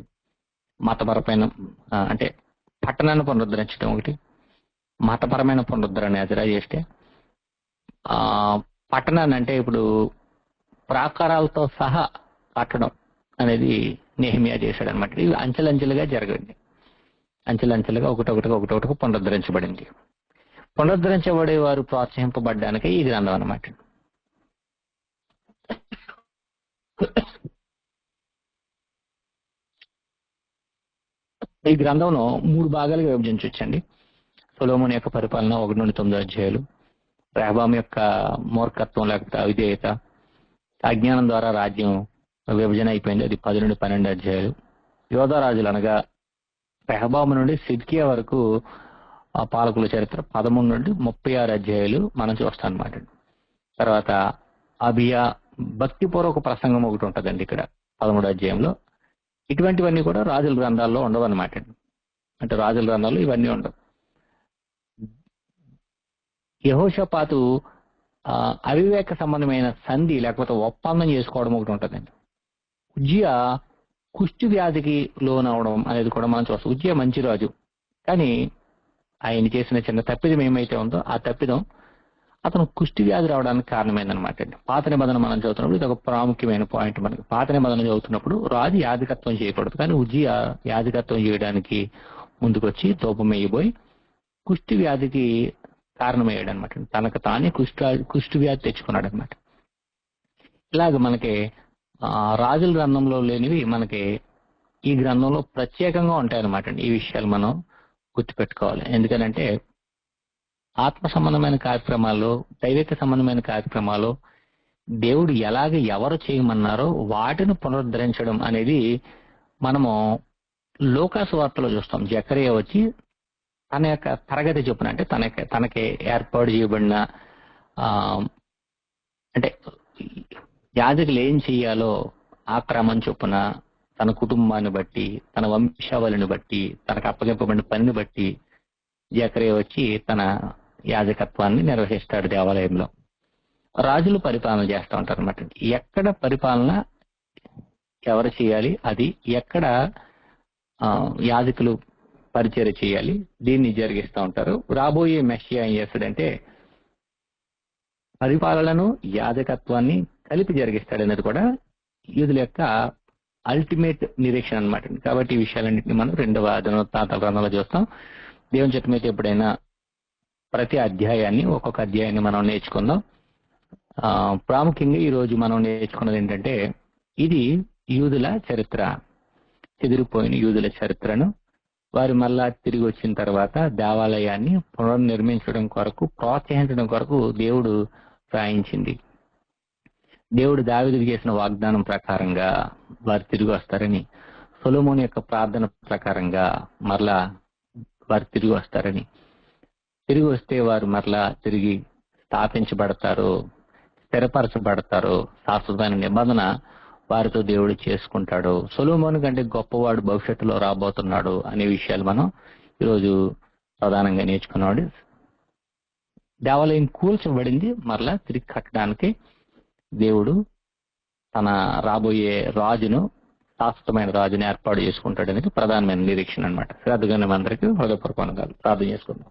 మతపరమైన అంటే పట్టణాన్ని పునరుద్ధరించడం ఒకటి, మతపరమైన పునరుద్ధరణ ఎజ్రా చేస్తే, పట్టణాన్ని అంటే ఇప్పుడు ప్రాకారాలతో సహా కట్టడం అనేది నెహెమ్యా చేశాడు అనమాట. ఇవి అంచెలంచెలుగా జరగండి, అంచెలంచెలుగా ఒకటొకటిగా పునరుద్ధరించబడింది. పునరుద్ధరించబడే వారు ప్రోత్సహింపబడ్డానికి ఈ గ్రంథం అనమాట. ఈ గ్రంథంలో 3 భాగాలుగా విభజించవచ్చండి. సొలొమోను యొక్క పరిపాలన 1 నుండి 9 అధ్యాయాలు, రెహబాము యొక్క మూర్ఖత్వం లేకపోతే అవిధేయత, అజ్ఞానం ద్వారా రాజ్యం విభజన అయిపోయింది, అది 10 నుండి 12 అధ్యాయాలు. యోధా రాజులు అనగా రెహబాము నుండి సిద్కియా వరకు ఆ పాలకుల చరిత్ర 13 నుండి 36 అధ్యాయాలు మనం చూస్తాం అన్నమాట. తర్వాత అబియా భక్తిపూర్వక ప్రసంగం ఒకటి ఉంటుందండి ఇక్కడ 13వ అధ్యాయంలో. ఇటువంటివన్నీ కూడా రాజుల గ్రంథాల్లో ఉండవు అనమాట. అంటే రాజుల గ్రంథాల్లో ఇవన్నీ ఉండవు. యెహోషాపాతు అవివేక సంబంధమైన సంధి లేకపోతే ఒప్పందం చేసుకోవడం ఒకటి ఉంటుందండి. ఉజ్జియా కుష్టి వ్యాధికి లోనవడం అనేది కూడా మనం చూస్తాం. ఉజ్జియా మంచి రాజు, కానీ ఆయన చేసిన చిన్న తప్పిదం ఏమైతే ఉందో ఆ తప్పిదం అతను కుష్టి వ్యాధి రావడానికి కారణమైందనమాట అండి. పాత నిబంధన మనం చదువుతున్నప్పుడు ఇది ఒక ప్రాముఖ్యమైన పాయింట్. మనకి పాత నిబంధన చదువుతున్నప్పుడు రాజు యాజకత్వం చేయకూడదు, కానీ ఉజ్జియా యాజకత్వం చేయడానికి ముందుకొచ్చి ధూపం వేయబోయి కుష్టి వ్యాధికి కారణమయ్యాడు అనమాట. తనకు తానే కుష్టి వ్యాధి తెచ్చుకున్నాడు అనమాట. ఇలాగ మనకి రాజుల గ్రంథంలో లేనివి మనకి ఈ గ్రంథంలో ప్రత్యేకంగా ఉంటాయన్నమాట అండి. ఈ విషయాలు మనం గుర్తుపెట్టుకోవాలి. ఎందుకనంటే ఆత్మ సంబంధమైన కార్యక్రమాల్లో, దైవిక సంబంధమైన కార్యక్రమాల్లో దేవుడు ఎలాగ ఎవరు చేయమన్నారో వాటిని పునరుద్ధరించడం అనేది మనము లూకాసు వార్తలో చూస్తాం. జకరియా వచ్చి తన యొక్క తరగతి చొప్పున, అంటే తనకి ఏర్పాటు చేయబడిన అంటే యాజకులు ఏం చెయ్యాలో ఆ క్రమం చొప్పున తన కుటుంబాన్ని బట్టి, తన వంశావళిని బట్టి, తనకు అప్పగింపబడిన పనిని బట్టి జకరియా వచ్చి తన యాజకత్వాన్ని నిర్వహిస్తాడు దేవాలయంలో. రాజులు పరిపాలన చేస్తూ ఉంటారు అన్నమాట. ఎక్కడ పరిపాలన ఎవరు చేయాలి, అది ఎక్కడ యాజకులు పరిచర్య చేయాలి, దీన్ని జరిగిస్తూ ఉంటారు. రాబోయే మెస్సియా ఏం చేస్తాడంటే పరిపాలనను యాజకత్వాన్ని కలిపి జరిగిస్తాడు అనేది కూడా యూదుల యొక్క అల్టిమేట్ నిరీక్షణ అనమాట. కాబట్టి ఈ విషయాలన్నింటినీ మనం 2వ దినవృత్తాంతాల గ్రంథంలో చూస్తాం. దేవుని చిత్తమైతే ఎప్పుడైనా ప్రతి అధ్యాయాన్ని, ఒక్కొక్క అధ్యాయాన్ని మనం నేర్చుకుందాం. ప్రాముఖ్యంగా ఈ రోజు మనం నేర్చుకున్నది ఏంటంటే, ఇది యూదుల చరిత్ర, చెదిరిపోయిన యూదుల చరిత్రను వారు మళ్ళా తిరిగి వచ్చిన తర్వాత దేవాలయాన్ని పునర్నిర్మించడం కొరకు, ప్రోత్సహించడం కొరకు దేవుడు రాయించింది. దేవుడు దావీదుకు చేసిన వాగ్దానం ప్రకారంగా వారు తిరిగి వస్తారని, సొలొమోను యొక్క ప్రార్థన ప్రకారంగా మరలా వారు తిరిగి వస్తారని, తిరిగి వస్తే వారు మరలా తిరిగి స్థాపించబడతారు, స్థిరపరచబడతారు, శాశ్వతమైన నిబంధన వారితో దేవుడు చేసుకుంటాడు, సొలొమోను కంటే గొప్పవాడు భవిష్యత్తులో రాబోతున్నాడు అనే విషయాలు మనం ఈరోజు ప్రధానంగా నేర్చుకున్నాడు. దేవాలయం కూల్చబడింది, మరలా తిరిగి కట్టడానికి దేవుడు తన రాబోయే రాజును, శాశ్వతమైన రాజుని ఏర్పాటు చేసుకుంటాడు అనేది ప్రధానమైన నిరీక్షణ అనమాట. శ్రద్ధగా అందరికీ హృదయపూర్వకంగా ప్రార్థన చేసుకుందాం.